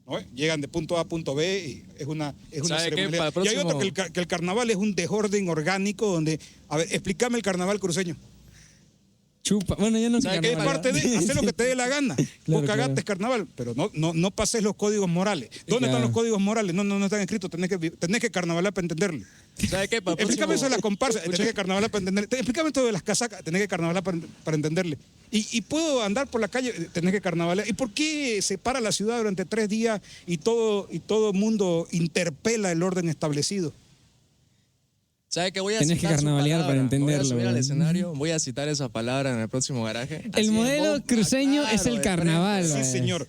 ¿no? Llegan de punto A a punto B y es una ceremonia. Y hay otro que el carnaval es un desorden orgánico donde... A ver, explícame el carnaval cruceño. Chupa. Bueno, ya no sé. Es parte de hacer lo que te dé la gana. Vos cagaste carnaval, pero no pases los códigos morales. ¿Dónde están los códigos morales? No están escritos. Tenés que carnavalar para entenderlo. ¿Sabe qué? Explícame eso de la comparsa. Tenés que carnavalar para entenderle. Explícame todo de las casacas. Tenés que carnavalar para entenderle. Y puedo andar por la calle. Tenés que carnavalar. ¿Y por qué se para la ciudad durante 3 días y todo el mundo interpela el orden establecido? ¿Sabe qué? Voy a Tenés que carnavalear para entenderlo. Voy a subir al escenario, voy a citar esa palabra en el próximo garaje. El modelo cruceño es el carnaval. Sí, señor.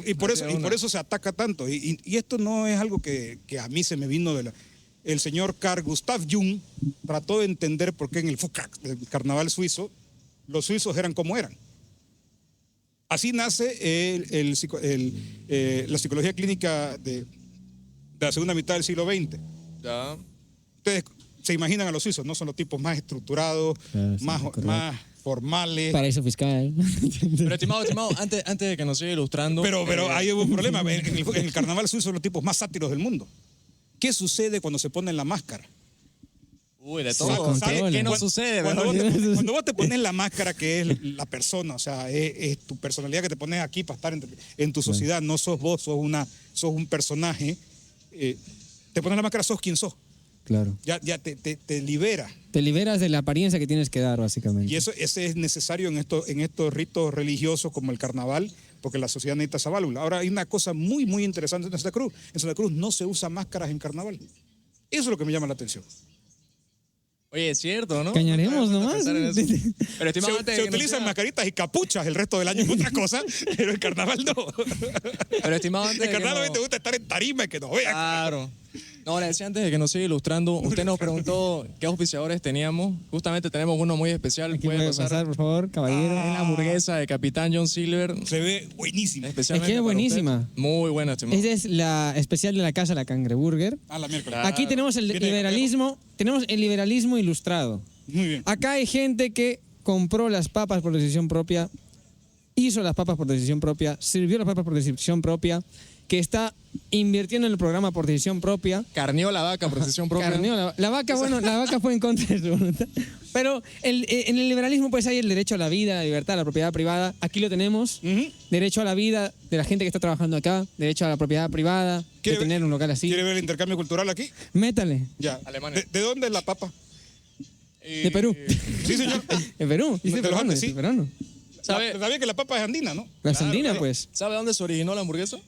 Y por eso se ataca tanto. Y esto no es algo que a mí se me vino de la... El señor Carl Gustav Jung trató de entender por qué en el carnaval suizo los suizos eran como eran. Así nace la psicología clínica de la segunda mitad del siglo XX. Ya. Ustedes se imaginan a los suizos, ¿no? Son los tipos más estructurados, más formales. Paraíso fiscal. Pero estimado, antes de que nos siga ilustrando... Pero hay un problema. En el carnaval suizo son los tipos más sátiros del mundo. ¿Qué sucede cuando se ponen la máscara? Uy, de todo. ¿Qué no sucede? Cuando vos te pones la máscara, que es la persona, o sea, es tu personalidad que te pones aquí para estar en tu sociedad, no sos vos, sos un personaje. Te pones la máscara, sos quien sos. Claro. Ya te libera. Te liberas de la apariencia que tienes que dar, básicamente. Y ese es necesario en estos ritos religiosos como el carnaval, porque la sociedad necesita esa válvula. Ahora, hay una cosa muy, muy interesante en Santa Cruz. En Santa Cruz no se usa máscaras en carnaval. Eso es lo que me llama la atención. Oye, es cierto, ¿no? Cañaremos nomás. Pero se utilizan mascaritas y capuchas el resto del año en otra cosa, pero el carnaval no. Pero estimado, antes el carnaval te gusta estar en tarima y que no veas. Claro. No, le decía antes de que nos siga ilustrando, usted nos preguntó qué auspiciadores teníamos. Justamente tenemos uno muy especial. ¿Puede pasar, por favor, caballero? Es la hamburguesa de Capitán John Silver. Se ve buenísima. Es que es buenísima. Muy buena, estimado. Esta es la especial de la casa, la Cangreburger. La miércoles. Aquí tenemos el liberalismo, tenemos el liberalismo ilustrado. Muy bien. Acá hay gente que compró las papas por decisión propia, hizo las papas por decisión propia, sirvió las papas por decisión propia, que está invirtiendo en el programa por decisión propia. Carneó la vaca por decisión propia. Carneó la vaca, bueno, la vaca fue en contra de su voluntad. Pero en el liberalismo pues hay el derecho a la vida, a la libertad, a la propiedad privada. Aquí lo tenemos. Derecho a la vida de la gente que está trabajando acá. Derecho a la propiedad privada, de tener un local así. ¿Quiere ver el intercambio cultural aquí? Métale. Ya. Alemania. ¿De dónde es la papa? De Perú. Sí, señor. ¿En Perú? De los Andes, sí. ¿De peruano? Sabía que la papa es andina, ¿no? La sandina, pues. ¿Sabe dónde se originó la hamburguesa?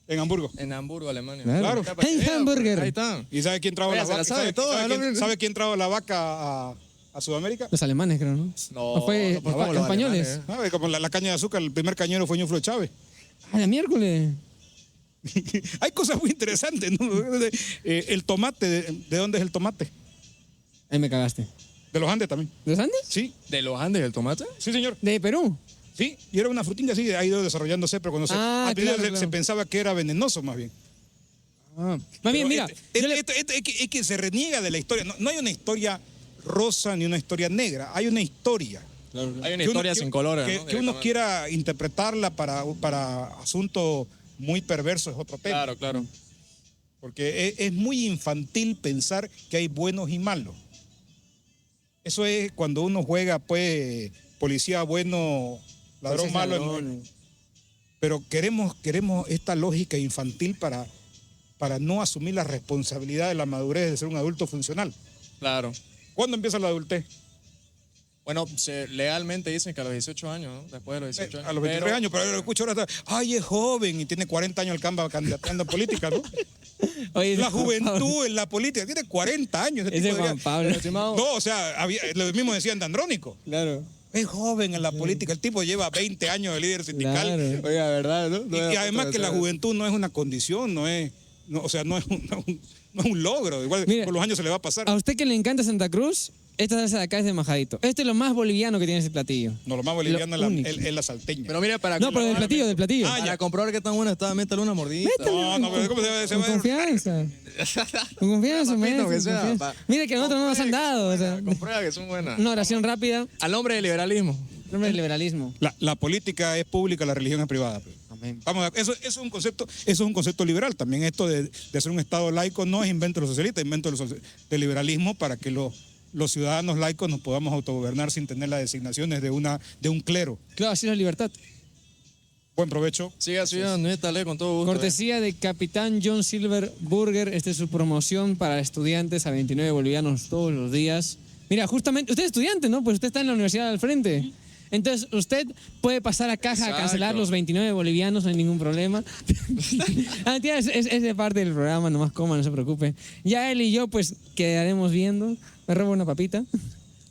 En Hamburgo. En Hamburgo, Alemania. Claro. Para que Hey, vean, hamburger. Ahí está. ¿Y sabe quién trajo Oiga, la se la vaca? sabe todo, ¿Sabe quién trajo la vaca a Sudamérica? Los alemanes, creo, ¿no? No, ¿O fue no, por favor, los españoles? alemanes, Ah, como la caña de azúcar, el primer cañero fue Ñuflo Chávez. A la miércoles. Hay cosas muy interesantes, ¿no? El tomate, ¿de dónde es el tomate? Ahí me cagaste. De los Andes también. ¿De los Andes? Sí, ¿De los Andes el tomate? sí, señor. ¿De Perú? Sí, y era una frutinga así, ha ido desarrollándose, pero cuando Ah, al principio claro, se claro. pensaba que era venenoso más bien. Más bien, Pero mira. yo le- es que se reniega de la historia. No hay una historia rosa ni una historia negra, hay una historia. Hay una Que uno- historia que- sin colores, que, ¿no? que uno Directamente. quiera interpretarla para asuntos muy perversos es otro tema. Claro, claro. Porque es muy infantil pensar que hay buenos y malos. Eso es cuando uno juega, pues, policía bueno, ladrón Policías malo. ladrones. Pero queremos esta lógica infantil para no asumir la responsabilidad de la madurez de ser un adulto funcional. Claro. ¿Cuándo empieza la adultez? Bueno, legalmente dicen que a los 18 años, ¿no? Después de los 18 años. A los 23 años, pero lo escucho ahora, ay, es joven y tiene 40 años el Camba candidateando en política, ¿no? Oye, La ese Juan Pablo. juventud en la política, tiene 40 años. Ese tipo Juan Pablo. No, o sea, lo mismo decían de Andrónico. Claro. Es joven en la política, el tipo lleva 20 años de líder sindical. Claro. Oiga, ¿verdad? ¿No? Y además que la juventud no es una condición, no es un logro. Igual Mire, con los años se le va a pasar. A usted que le encanta Santa Cruz, esta salsa de acá es de majadito. Este es lo más boliviano que tiene ese platillo. No, lo más boliviano Lo es único. es la salteña. Pero mira, para No, pero del platillo, del platillo. Ah, para ya. comprobar qué tan buena está, métale una mordida. No, pero ¿cómo se Con va a confianza. Con confianza, Papito, maestro, que con sea, confianza. pa- Mire que a nosotros no nos han dado. O sea, Comprueba que son buenas. una oración rápida. Al nombre del liberalismo. Nombre del liberalismo. La política es pública, la religión es privada. Pues. Amén. Vamos, eso es un concepto liberal también. Esto de ser un Estado laico no es invento de los socialistas, es invento del liberalismo para que los ciudadanos laicos nos podamos autogobernar sin tener las designaciones de un clero. Claro, así es la libertad. Buen provecho. Siga, métale con todo gusto. Cortesía de Capitán John Silver Burger. Esta es su promoción para estudiantes a 29 bolivianos todos los días. Mira, justamente, usted es estudiante, ¿no? Pues usted está en la universidad al frente. Entonces, usted puede pasar a caja a cancelar Exacto. los 29 bolivianos, no hay ningún problema. Mentira, es de parte del programa, nomás coma, no se preocupe. Ya él y yo, pues, quedaremos viendo. Me robo una papita.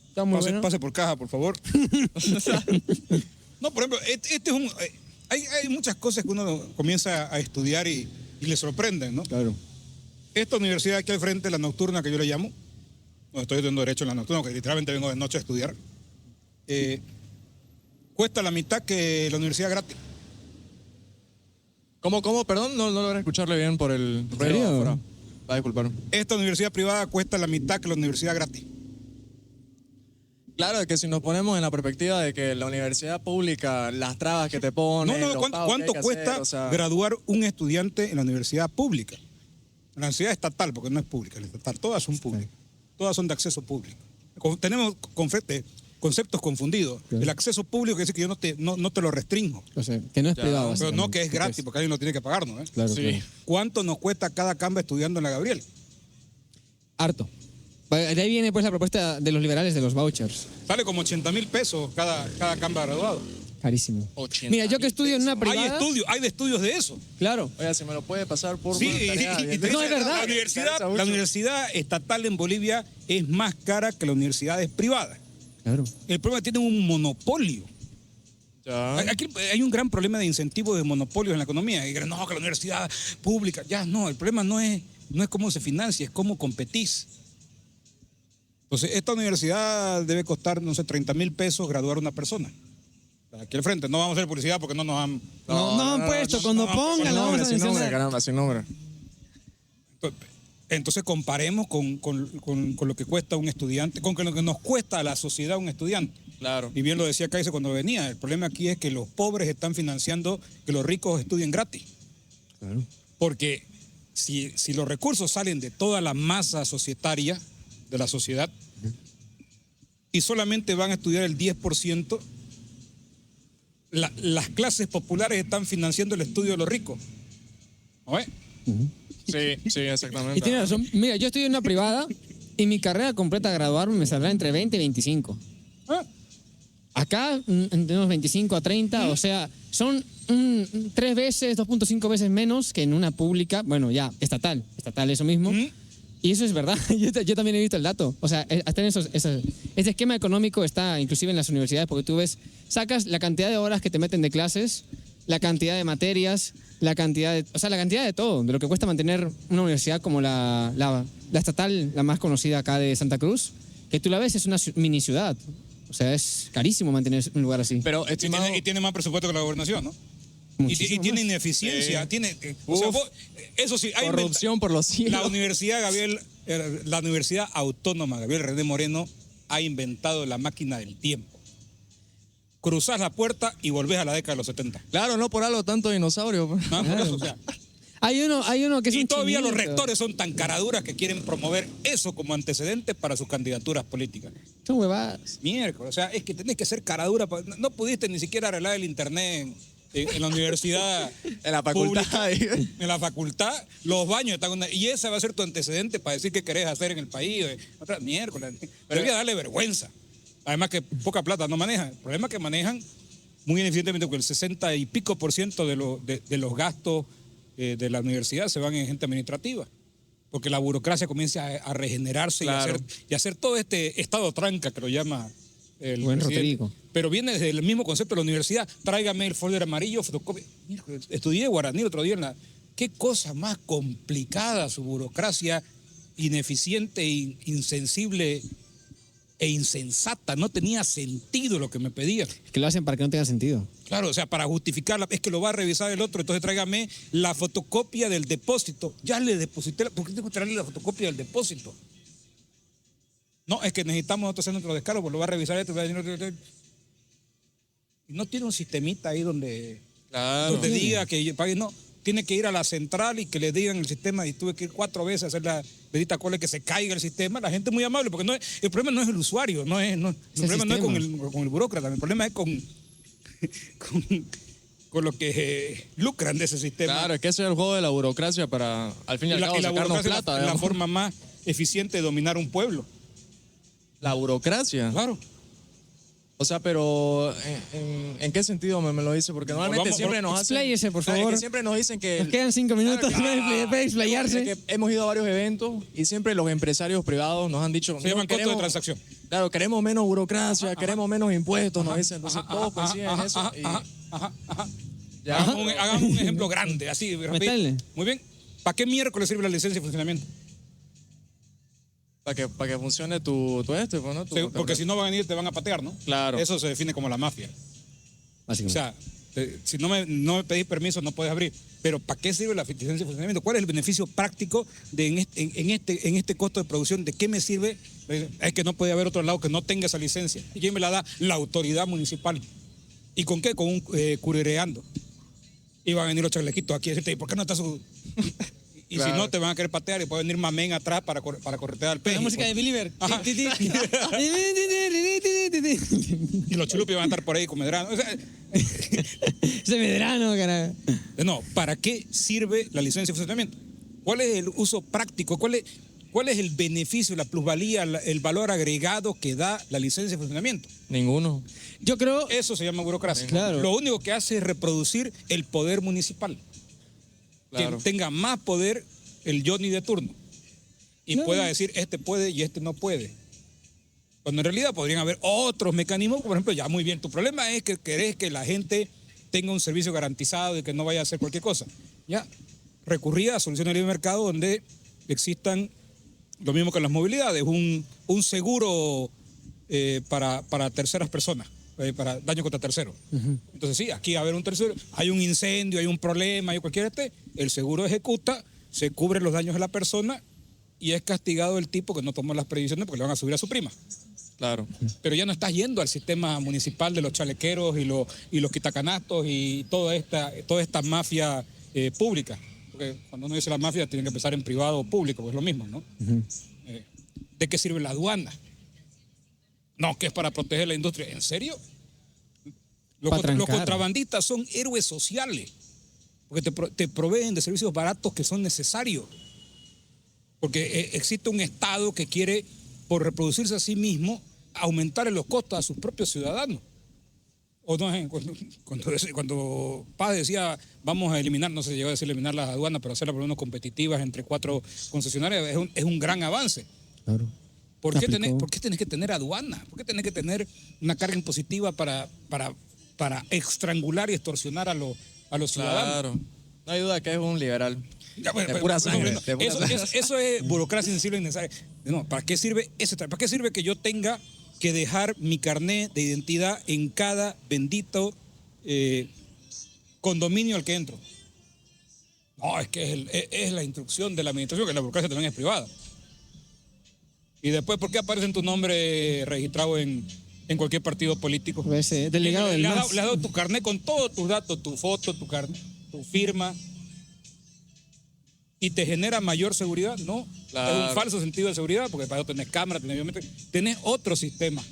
Está muy bueno. Pase por caja, por favor. No, por ejemplo, este es un... hay muchas cosas que uno comienza a estudiar y le sorprenden, ¿no? Claro. Esta universidad aquí al frente, la nocturna que yo le llamo, no estoy estudiando Derecho en la nocturna, que literalmente vengo de noche a estudiar, cuesta la mitad que la universidad gratis. ¿Cómo? Perdón, no logré escucharle bien por el ruido serio? afuera. Va a disculpar. Esta universidad privada cuesta la mitad que la universidad gratis. Claro, que si nos ponemos en la perspectiva de que la universidad pública, las trabas que te ponen, No, los ¿cuánto, pagos que hay cuánto que cuesta hacer, o sea, graduar un estudiante en la universidad pública? En la universidad estatal, porque no es pública, la estatal, todas son públicas, todas son de acceso público. Tenemos conceptos confundidos. Claro. El acceso público quiere decir que yo no te lo restringo, O sea, que no es Ya, privado. pero no básicamente. que es gratis, porque alguien lo tiene que pagar, ¿no? Claro, Sí. claro. ¿Cuánto nos cuesta cada camba estudiando en la Gabriel? Harto. De ahí viene pues la propuesta de los liberales de los vouchers. Sale como 80,000 pesos cada camba graduado. Carísimo. 80,000 Mira, yo que estudio en una Hay privada. hay de estudios de eso. Claro. Oiga, si me lo puede pasar por Sí, una tarea, bien. No, es verdad. La universidad estatal en Bolivia es más cara que las universidades privadas. Claro. El problema es que tienen un monopolio. Ya. Aquí hay un gran problema de incentivos de monopolios en la economía. Y dicen, no, que la universidad pública, ya no, el problema no es cómo se financia, es cómo competís. Entonces, esta universidad debe costar, no sé, 30,000 pesos graduar una persona. Aquí al frente, no vamos a hacer publicidad porque no nos han... No han puesto, cuando pongan, Sin la vamos nombre, a sin nombre, mencionar. caramba, sin nombre. Entonces comparemos con lo que cuesta un estudiante, con lo que nos cuesta a la sociedad un estudiante. Claro. Y bien lo decía Kaiser cuando venía, el problema aquí es que los pobres están financiando que los ricos estudien gratis. Claro. Porque si los recursos salen de toda la masa societaria de la sociedad y solamente van a estudiar el 10%, las clases populares están financiando el estudio de los ricos. ¿No ves? Sí, exactamente. Y tiene razón. Mira, yo estoy en una privada y mi carrera completa graduarme me saldrá entre 20 y 25. ¿Ah? Acá, entre unos 25 a 30, o sea, son 3 veces, 2.5 veces menos que en una pública, bueno, ya, estatal eso mismo. Y eso es verdad, yo también he visto el dato. O sea, hasta en ese esquema económico está inclusive en las universidades, porque tú ves, sacas la cantidad de horas que te meten de clases, la cantidad de materias, la cantidad de todo, de lo que cuesta mantener una universidad como la estatal, la más conocida acá de Santa Cruz, que tú la ves, es una mini ciudad. O sea, es carísimo mantener un lugar así. Pero, Y estimado, tiene más presupuesto que la gobernación, ¿no? Y Muchísimo tiene más. ineficiencia, o sea, eso sí, hay corrupción por los cielos. la universidad la Universidad Autónoma Gabriel René Moreno ha inventado la máquina del tiempo. Cruzás la puerta y volvés a la década de los 70. Claro, no por algo tanto dinosaurio. ¿No? Por eso, o sea, Hay uno que es y un todavía los chinito. rectores son tan caraduras que quieren promover eso como antecedente para sus candidaturas políticas. Son huevadas. Miércoles, o sea, es que tenés que ser caradura. No pudiste ni siquiera arreglar el internet en la universidad. En la facultad. pública, en la facultad, los baños están. Y ese va a ser tu antecedente para decir qué querés hacer en el país. Otra miércoles. Pero debería darle vergüenza. Además que poca plata no manejan. El problema es que manejan muy ineficientemente porque el 60 y pico % de los gastos de la universidad se van en gente administrativa. Porque la burocracia comienza a regenerarse Claro. y hacer todo este estado tranca que lo llama el Buen presidente. Rodrigo. Pero viene desde el mismo concepto de la universidad. Tráigame el folder amarillo, fotocopia. Estudié guaraní el otro día. Qué cosa más complicada su burocracia, ineficiente, insensible e insensata. No tenía sentido lo que me pedían. Es que lo hacen para que no tenga sentido. Claro, o sea, para justificarla, es que lo va a revisar el otro, entonces tráigame la fotocopia del depósito. Ya le deposité, ¿por qué tengo que traerle la fotocopia del depósito? No, es que necesitamos nosotros hacer nuestro descargo, pues lo va a revisar esto. Y no tiene un sistemita ahí donde diga que pague, no. Tiene que ir a la central y que le digan el sistema, y tuve que ir 4 veces a hacer la bendita cola que se caiga el sistema. La gente es muy amable, porque el problema no es el usuario, el problema no es con el burócrata, el problema es con lo que lucran de ese sistema. Claro, es que ese es el juego de la burocracia para, al fin y al cabo, y la sacarnos burocracia plata. es la digamos. forma más eficiente de dominar un pueblo. La burocracia. Claro. O sea, pero ¿en qué sentido me lo dice? Porque normalmente Vamos, siempre nos hacen... expláyese, por Claro, es favor. que siempre nos dicen que... Nos quedan 5 minutos para explayarse. Es que hemos ido a varios eventos y siempre los empresarios privados nos han dicho... Se llaman costo de transacción. Claro, queremos menos burocracia, queremos menos impuestos, nos dicen. Entonces todos coinciden en eso. Ya. Hagamos un ejemplo grande, así. Metale. Muy bien. ¿Para qué miércoles sirve la licencia de funcionamiento? Para que funcione tu pues, ¿no? Porque si no van a venir te van a patear, ¿no? Claro. Eso se define como la mafia. O Básicamente. sea, si no me pedís permiso no puedes abrir. Pero ¿para qué sirve la licencia de funcionamiento? ¿Cuál es el beneficio práctico en este costo de producción? ¿De qué me sirve? Es que no puede haber otro lado que no tenga esa licencia. ¿Y quién me la da? La autoridad municipal. ¿Y con qué? Con un curireando. Y van a venir los chalequitos aquí a decirte, ¿y por qué no está su...? Y Claro. si no, te van a querer patear y puede venir Mamén atrás para corretear al pez. La música de Believer. Ajá. Y los chulupis van a estar por ahí con Medrano. O sea, Ese Medrano, carajo. no, ¿para qué sirve la licencia de funcionamiento? ¿Cuál es el uso práctico? ¿Cuál es el beneficio, la plusvalía, el valor agregado que da la licencia de funcionamiento? Ninguno. Yo creo. Eso se llama burocracia. Claro. Lo único que hace es reproducir el poder municipal. Claro. Que tenga más poder el Johnny de turno. Y Claro. pueda decir, este puede y este no puede. Cuando en realidad podrían haber otros mecanismos, por ejemplo, ya muy bien, tu problema es que querés que la gente tenga un servicio garantizado y que no vaya a hacer cualquier cosa. Ya, recurría a soluciones de libre mercado donde existan, lo mismo que en las movilidades, un seguro para terceras personas, para daño contra terceros. Entonces sí, aquí va a haber un tercero, hay un incendio, hay un problema, hay cualquier el seguro ejecuta, se cubren los daños de la persona y es castigado el tipo que no tomó las previsiones porque le van a subir a su prima. Claro. Pero ya no estás yendo al sistema municipal de los chalequeros y los quitacanastos y toda esta mafia pública. Porque cuando uno dice la mafia, tiene que empezar en privado o público, pues es lo mismo, ¿no? ¿De qué sirve la aduana? No, que es para proteger la industria. ¿En serio? Los contrabandistas son héroes sociales, porque te proveen de servicios baratos que son necesarios. Porque existe un Estado que quiere, por reproducirse a sí mismo, aumentarle los costos a sus propios ciudadanos. O no, cuando Paz decía, vamos a eliminar, no se llegó a decir eliminar las aduanas, pero hacerlas por lo menos competitivas entre 4 concesionarias, es un gran avance. Claro. ¿Por qué tenés que tener aduana? ¿Por qué tenés que tener una carga impositiva para estrangular y extorsionar a los ciudadanos? Claro. No hay duda que es un liberal. Ya, bueno, de pura sangre. Eso es burocracia sensible y innecesaria. No, ¿para qué sirve ¿Para qué sirve que yo tenga que dejar mi carnet de identidad en cada bendito condominio al que entro? No, es que es la instrucción de la administración, que la burocracia también es privada. Y después, ¿por qué aparece tu nombre registrado en cualquier partido político? Pues, delegado del MAS. Le has dado tu carnet con todos tus datos, tu foto, tu carnet, tu firma. ¿Y te genera mayor seguridad? No, claro. Es un falso sentido de seguridad, porque para eso tenés cámara, tenés biométrica, tenés otro sistema.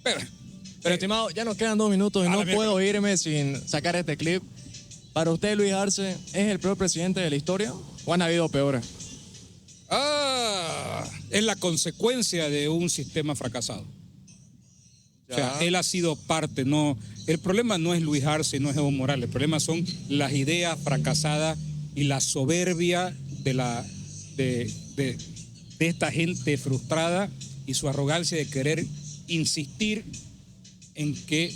Pero estimado, ya nos quedan 2 minutos y no puedo irme sin sacar este clip. Para usted, Luis Arce, ¿es el peor presidente de la historia o han habido peores? Es la consecuencia de un sistema fracasado. Ya. O sea, él ha sido parte, no. El problema no es Luis Arce, no es Evo Morales, el problema son las ideas fracasadas y la soberbia de esta gente frustrada y su arrogancia de querer insistir en que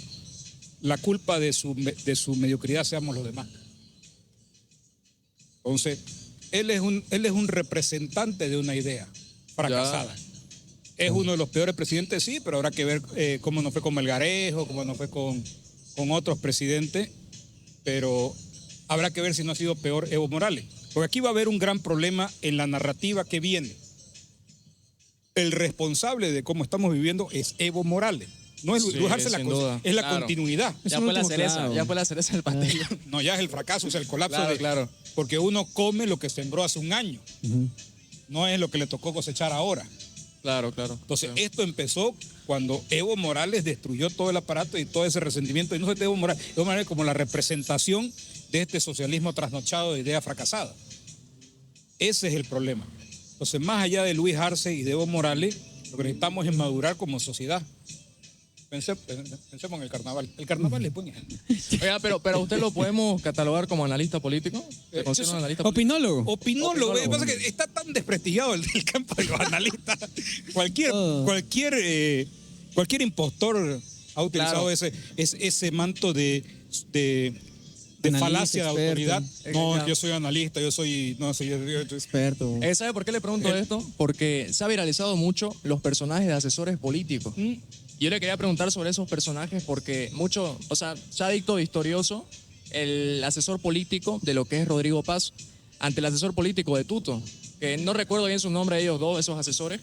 la culpa de su mediocridad seamos los demás. Entonces, él es un representante de una idea fracasada. Ya. Es uno de los peores presidentes, sí, pero habrá que ver cómo nos fue con Melgarejo, cómo nos fue con otros presidentes, pero habrá que ver si no ha sido peor Evo Morales. Porque aquí va a haber un gran problema en la narrativa que viene. El responsable de cómo estamos viviendo es Evo Morales. No es Luis Arce, es la continuidad. Ya fue la cereza del pastel. No, ya es el fracaso, es el colapso. Claro. Porque uno come lo que sembró hace un año. No es lo que le tocó cosechar ahora. Claro. Entonces, esto empezó cuando Evo Morales destruyó todo el aparato y todo ese resentimiento. Y no se de Evo Morales es como la representación de este socialismo trasnochado de ideas fracasadas. Ese es el problema. Entonces, más allá de Luis Arce y de Evo Morales, lo que necesitamos es madurar como sociedad. Pensemos en el carnaval. El carnaval es buen ejemplo. Oiga, pero ¿usted lo podemos catalogar como analista político? ¿Se considera un analista político? Opinólogo. Lo que pasa es que está tan desprestigiado el campo de los analistas. Cualquier impostor ha utilizado ese manto de falacia de autoridad. No, yo soy analista, yo soy experto. ¿Sabe por qué le pregunto esto? Porque se ha viralizado mucho los personajes de asesores políticos. Yo le quería preguntar sobre esos personajes porque se ha dictado victorioso el asesor político de lo que es Rodrigo Paz ante el asesor político de Tuto, que no recuerdo bien su nombre de ellos dos, esos asesores,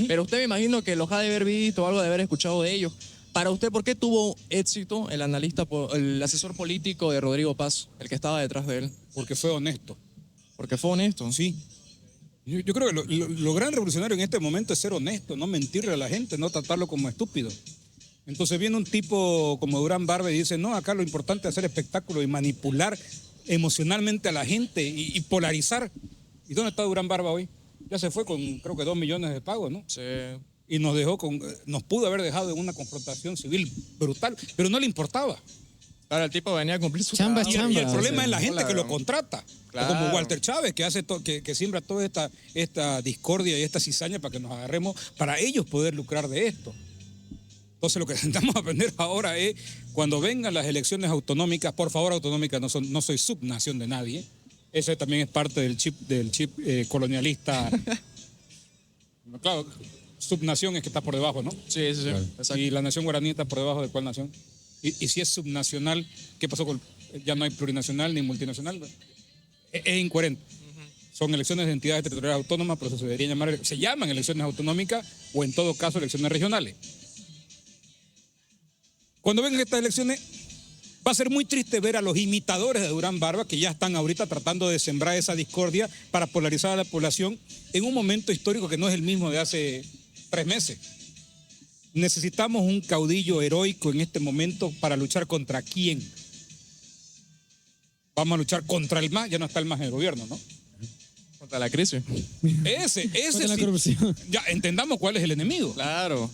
pero usted me imagino que los ha de haber visto o algo de haber escuchado de ellos. Para usted, ¿por qué tuvo éxito el asesor político de Rodrigo Paz, el que estaba detrás de él? Porque fue honesto. ¿Porque fue honesto? Sí. Yo creo que lo gran revolucionario en este momento es ser honesto, no mentirle a la gente, no tratarlo como estúpido. Entonces viene un tipo como Durán Barba y dice, no, acá lo importante es hacer espectáculo y manipular emocionalmente a la gente y polarizar. ¿Y dónde está Durán Barba hoy? Ya se fue con creo que 2 millones de pagos, ¿no? Sí. Y nos pudo haber dejado en una confrontación civil brutal, pero no le importaba. Claro, el tipo venía a cumplir su chamba. Y el problema es la gente que lo contrata. Claro. Como Walter Chávez, que hace que siembra toda esta discordia y esta cizaña para que nos agarremos, para ellos poder lucrar de esto. Entonces lo que necesitamos aprender ahora es, cuando vengan las elecciones autonómicas, por favor, autonómicas, no soy subnación de nadie. Eso también es parte del chip colonialista. Claro, subnación es que está por debajo, ¿no? Sí. Exacto. Y la nación guaraní está por debajo de cuál nación. Y si es subnacional, ¿qué pasó con? Ya no hay plurinacional ni multinacional. Es incoherente. Son elecciones de entidades territoriales autónomas, pero se llaman elecciones autonómicas o en todo caso elecciones regionales. Cuando vengan estas elecciones, va a ser muy triste ver a los imitadores de Durán Barba, que ya están ahorita tratando de sembrar esa discordia para polarizar a la población en un momento histórico que no es el mismo de hace 3 meses. Necesitamos un caudillo heroico en este momento para luchar contra quién. Vamos a luchar contra el MAS, ya no está el MAS en el gobierno, ¿no? Contra la crisis. Ese Contra la sí. corrupción. Ya entendamos cuál es el enemigo. Claro.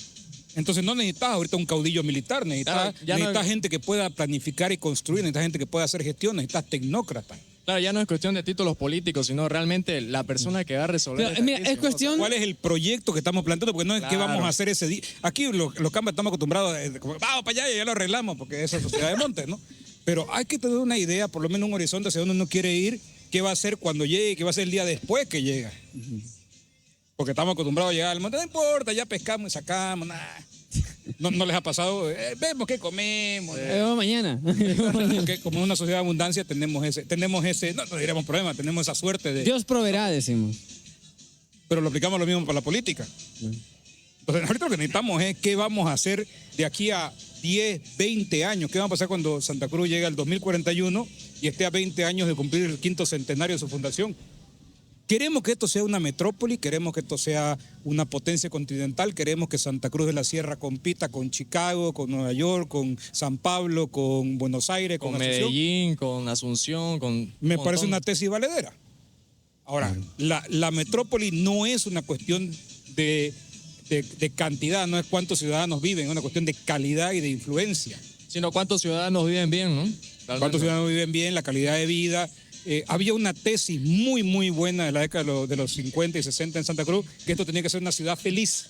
Entonces no necesitas ahorita un caudillo militar, necesitas, Claro, ya no- necesitas gente que pueda planificar y construir, necesitas gente que pueda hacer gestión, necesitas tecnócratas. Claro, ya no es cuestión de títulos políticos, sino realmente la persona que va a resolver. Pero, esta mira, crisis, es cuestión- ¿Cuál es el proyecto que estamos planteando? Porque no es qué Claro. vamos a hacer ese día. Aquí los campos estamos acostumbrados a como, vamos para allá y ya lo arreglamos, porque esa es sociedad de montes, ¿no? Pero hay que tener una idea, por lo menos un horizonte hacia dónde uno quiere ir, qué va a hacer cuando llegue, qué va a ser el día después que llega. Porque estamos acostumbrados a llegar al monte, no importa, ya pescamos y sacamos, nada. No les ha pasado, vemos qué comemos. Mañana. Porque como en una sociedad de abundancia tenemos ese, no diremos problema, tenemos esa suerte de... Dios proveerá, decimos. Pero lo aplicamos lo mismo para la política. Entonces, ahorita lo que necesitamos es qué vamos a hacer de aquí a 10, 20 años. ¿Qué va a pasar cuando Santa Cruz llegue al 2041 y esté a 20 años de cumplir el 5º centenario de su fundación? Queremos que esto sea una metrópoli, queremos que esto sea una potencia continental, queremos que Santa Cruz de la Sierra compita con Chicago, con Nueva York, con San Pablo, con Buenos Aires, con Con Asunción. Medellín, con Asunción, con... Me un parece montón. una tesis valedera. Ahora, la metrópoli no es una cuestión de cantidad, no es cuántos ciudadanos viven, es una cuestión de calidad y de influencia. Sino cuántos ciudadanos viven bien, ¿no? Realmente. Cuántos ciudadanos viven bien, la calidad de vida. Había una tesis muy, muy buena de la década de los 50 y 60 en Santa Cruz, que esto tenía que ser una ciudad feliz.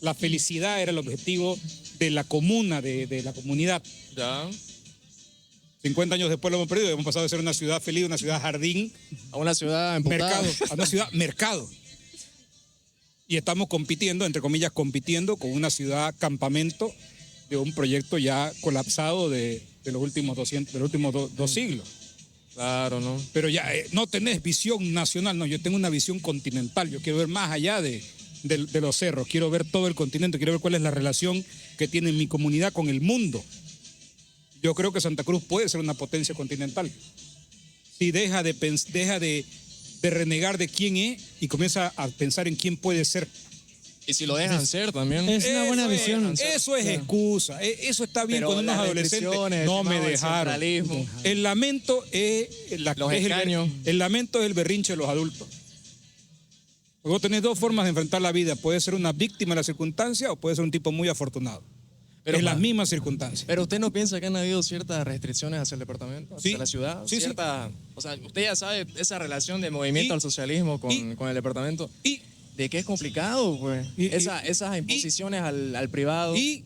La felicidad era el objetivo de la comuna, de la comunidad. Ya. 50 años después lo hemos perdido, hemos pasado de ser una ciudad feliz, una ciudad jardín, A una ciudad emputada. mercado, a una ciudad mercado. Y estamos compitiendo, entre comillas, compitiendo con una ciudad campamento de un proyecto ya colapsado de los últimos 2 siglos. Claro, ¿no? Pero ya no tenés visión nacional, no, yo tengo una visión continental, yo quiero ver más allá de los cerros, quiero ver todo el continente, quiero ver cuál es la relación que tiene mi comunidad con el mundo. Yo creo que Santa Cruz puede ser una potencia continental. Si deja de renegar de quién es y comienza a pensar en quién puede ser. Y si lo dejan ser también. Es una buena visión. Eso es excusa. Eso está bien Pero con unos las adolescentes. restricciones, No me estimado, el dejaron. centralismo. El lamento es Los escaños. el lamento es el berrinche de los adultos. Vos tenés 2 formas de enfrentar la vida. Puede ser una víctima de la circunstancia o puede ser un tipo muy afortunado. Pero, en las ma- mismas circunstancias. Pero usted no piensa que han habido ciertas restricciones hacia el departamento, hacia Sí. la ciudad. Sí, sí. O sea, usted ya sabe esa relación de movimiento Y- al socialismo y- con el departamento. Y, De que es complicado, pues. Esas imposiciones al privado. y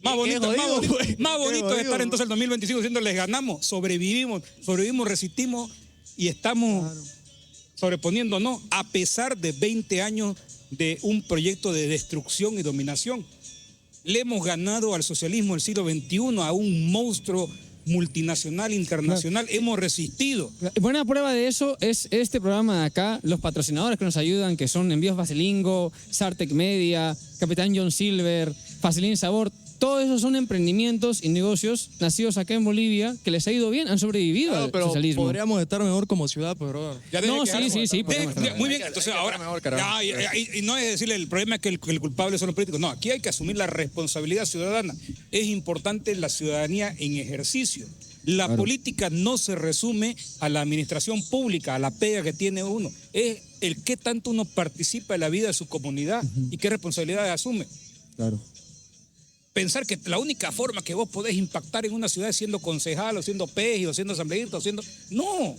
más Qué bonito, jodido, pues. más Qué bonito es jodido. estar entonces el 2025 diciendo les ganamos, sobrevivimos, resistimos y estamos sobreponiéndonos a pesar de 20 años de un proyecto de destrucción y dominación. Le hemos ganado al socialismo del siglo XXI, a un monstruo multinacional, internacional, hemos resistido. Buena prueba de eso es este programa de acá, los patrocinadores que nos ayudan, que son Envíos Vaselingo, Sartec Media, Capitán John Silver, Facilín Sabor. Todos esos son emprendimientos y negocios nacidos acá en Bolivia que les ha ido bien, han sobrevivido Claro, al pero socialismo. podríamos estar mejor como ciudad, pues, brother. Ya deje No, que sí, hagan- sí, sí, podemos estar Muy bien, Hay que- entonces hay que ahora. estar mejor, carajo. Y no es decirle el problema es que el culpable son los políticos. No, aquí hay que asumir la responsabilidad ciudadana. Es importante la ciudadanía en ejercicio. La política no se resume a la administración pública, a la pega que tiene uno. Es el qué tanto uno participa en la vida de su comunidad y qué responsabilidades asume. Claro. Pensar que la única forma que vos podés impactar en una ciudad es siendo concejal, o siendo peji, o siendo asambleísta, o siendo... No,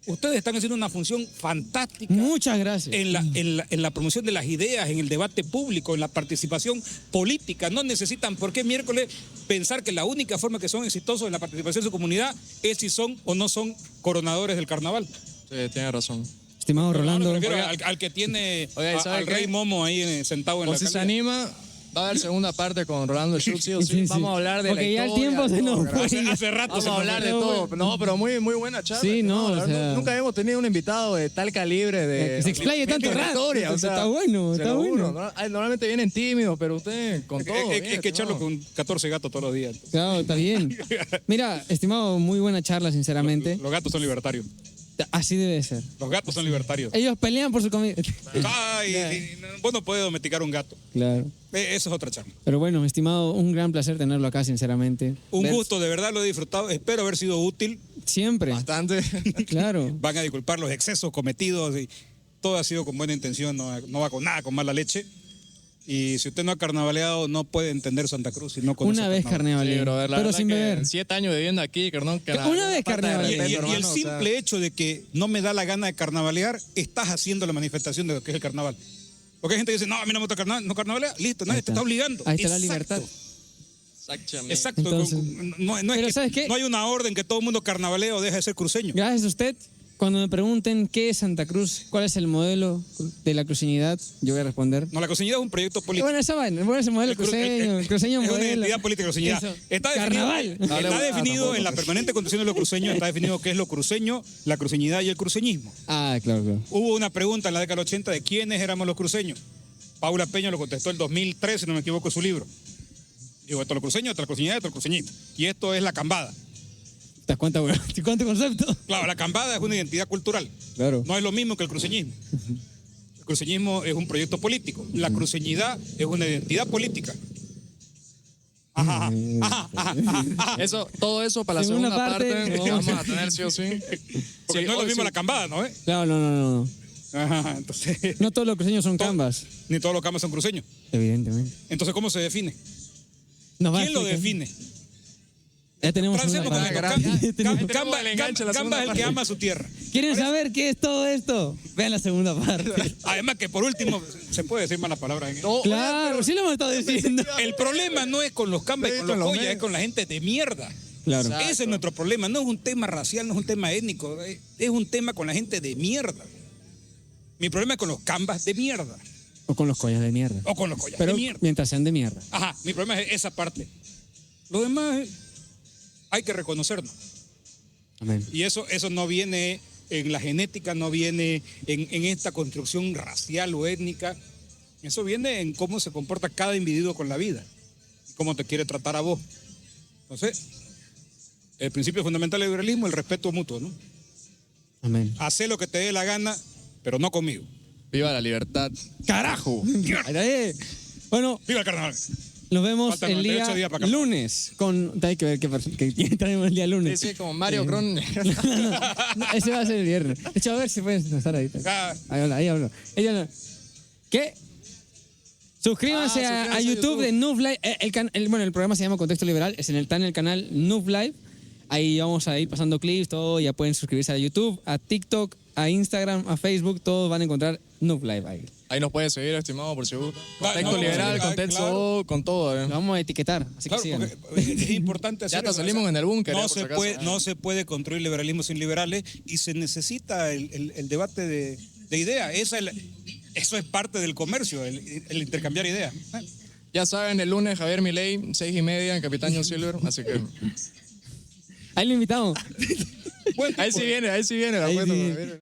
ustedes están haciendo una función fantástica Muchas gracias. en la promoción de las ideas, en el debate público, en la participación política. No necesitan por qué miércoles pensar que la única forma que son exitosos en la participación de su comunidad es si son o no son coronadores del carnaval. Sí, tiene razón. Estimado Rolando. Me refiero al que tiene Oiga, ¿y sabe al qué? rey Momo ahí sentado en O la si se alcaldía. anima, Va a haber segunda parte con Rolando Schultz, sí o sí. Sí, sí. Vamos a hablar de Porque la ya el historia, tiempo se todo, nos ¿verdad? fue. Hace rato Vamos se a nos hablar fue. de todo. No, pero muy buena charla. Sí, no, la o verdad, sea- nunca habíamos tenido un invitado de tal calibre de... Que se explaye tanto de rato. historia, o sea, Está bueno, se está lo juro, bueno. ¿no? Ay, normalmente vienen tímidos, pero usted con todo. Es bien, que echarlo estimado. con 14 gatos todos los días. Claro, está bien. Mira, estimado, muy buena charla, sinceramente. Los gatos son libertarios. Así debe ser. Los gatos son libertarios. Ellos pelean por su comida. Ay, vos no podés domesticar un gato. Claro. Eso es otra charla. Pero bueno, estimado, un gran placer tenerlo acá, sinceramente. Un Ver- gusto, de verdad lo he disfrutado. Espero haber sido útil. Siempre. Bastante. Claro. Van a disculpar los excesos cometidos y todo ha sido con buena intención, no va con nada con mala leche. Y si usted no ha carnavaleado, no puede entender Santa Cruz si no conoce Una vez carnaval. carnaval. Sí, brother, la pero verdad sin que beber. 7 años viviendo aquí, perdón. Una vez carnaval. Y el hermano, o sea, simple hecho de que no me da la gana de carnavalear, estás haciendo la manifestación de lo que es el carnaval. Porque hay gente que dice, no, a mí no me gusta no carnavalea. Listo, nadie te está obligando. Ahí está la Exacto. libertad. Exactamente. Exacto. Entonces- no es Pero que ¿sabes qué? no hay una orden que todo el mundo carnavalea o deje de ser cruceño. Gracias a usted. Cuando me pregunten qué es Santa Cruz, cuál es el modelo de la cruceñidad, yo voy a responder. No, la cruceñidad es un proyecto político. Bueno, esa vaina, bueno, ese modelo cruceño, cruceño es una modelo. identidad política cruceñidad. Eso. Está Carnaval. definido en la permanente constitución de lo cruceño, está definido qué es lo cruceño, la cruceñidad y el cruceñismo. Ah, claro, claro. Hubo una pregunta en la década del 80 de quiénes éramos los cruceños. Paula Peña lo contestó en 2003, si no me equivoco, en su libro. Digo, esto es lo cruceño, esto es la cruceñidad, esto es el cruceñismo. Y esto es la cambada. ¿Te das cuenta, güey? ¿Cuánto concepto? Claro, la cambada es una identidad cultural. Claro. No es lo mismo que el cruceñismo. El cruceñismo es un proyecto político. La cruceñidad es una identidad política. Ajá, ajá, ajá, ajá. Eso, todo eso para la Segunda segunda parte, parte, que vamos. vamos a tener sí o sí. Porque Sí, no es lo hoy mismo sí. la cambada, ¿no? Claro, no. Ajá, entonces, No todos los cruceños son Todo- canvas, ni todos los cambas son cruceños. evidentemente. Entonces, ¿cómo se define? Nos va a ¿Quién lo explicar. define? Ya tenemos Francés una lo parte. comenta. Ya tenemos- Camba el enganche, la Camba es el segunda que parte. ama su tierra. ¿Quieren saber qué es todo esto? Vean la segunda parte. Además que por último, se puede decir malas palabras en esto. No, Claro, sí lo hemos estado diciendo. El problema no es con los cambas y Sí, con con los los joyas, es medios. con la gente de mierda. Claro. Exacto. Ese es nuestro problema. No es un tema racial, no es un tema étnico. Es un tema con la gente de mierda. Mi problema es con los cambas de mierda. O con los collas de mierda. O con los collas Pero de mierda. mientras sean de mierda. Ajá, mi problema es esa parte. Lo demás hay que reconocernos. Amén. Y eso no viene en la genética, no viene en esta construcción racial o étnica. Eso viene en cómo se comporta cada individuo con la vida. Y cómo te quiere tratar a vos. Entonces, el principio fundamental del liberalismo es el respeto mutuo, ¿no? Amén. Hacé lo que te dé la gana, pero no conmigo. Viva la libertad. ¡Carajo! Ahí está. Bueno, ¡Viva el carnaval! nos vemos Faltan el 98 día días para acá. lunes. Hay que ver qué traemos el día lunes. Sí, como Mario Cron. No, ese va a ser el viernes. De hecho, a ver si pueden estar ahí. Ah, Ahí hablo. Ella no. ¿Qué? Suscríbanse suscríbanse a a YouTube YouTube. de Noob Live. Bueno, el programa se llama Contexto Liberal. Está en el canal Noob Live. Ahí vamos a ir pasando clips, todo. Ya pueden suscribirse a YouTube, a TikTok, a Instagram, a Facebook. Todos van a encontrar Noob Live ahí. Ahí nos puede seguir, estimado, por si gusta. Claro, Contexto no, liberal, claro, contexto claro. con todo. Lo vamos a etiquetar. Así claro, que sigan. porque es importante hacer Ya hasta eso. salimos en el búnker, No, por si acaso. no se puede construir liberalismo sin liberales y se necesita el debate de ideas. Eso es parte del comercio, el intercambiar ideas. Ya saben, el lunes Javier Milei, 6:30 en Capitán John Silver. Así que Ahí lo invitamos. ahí sí viene, la Ahí foto sí. con Javier.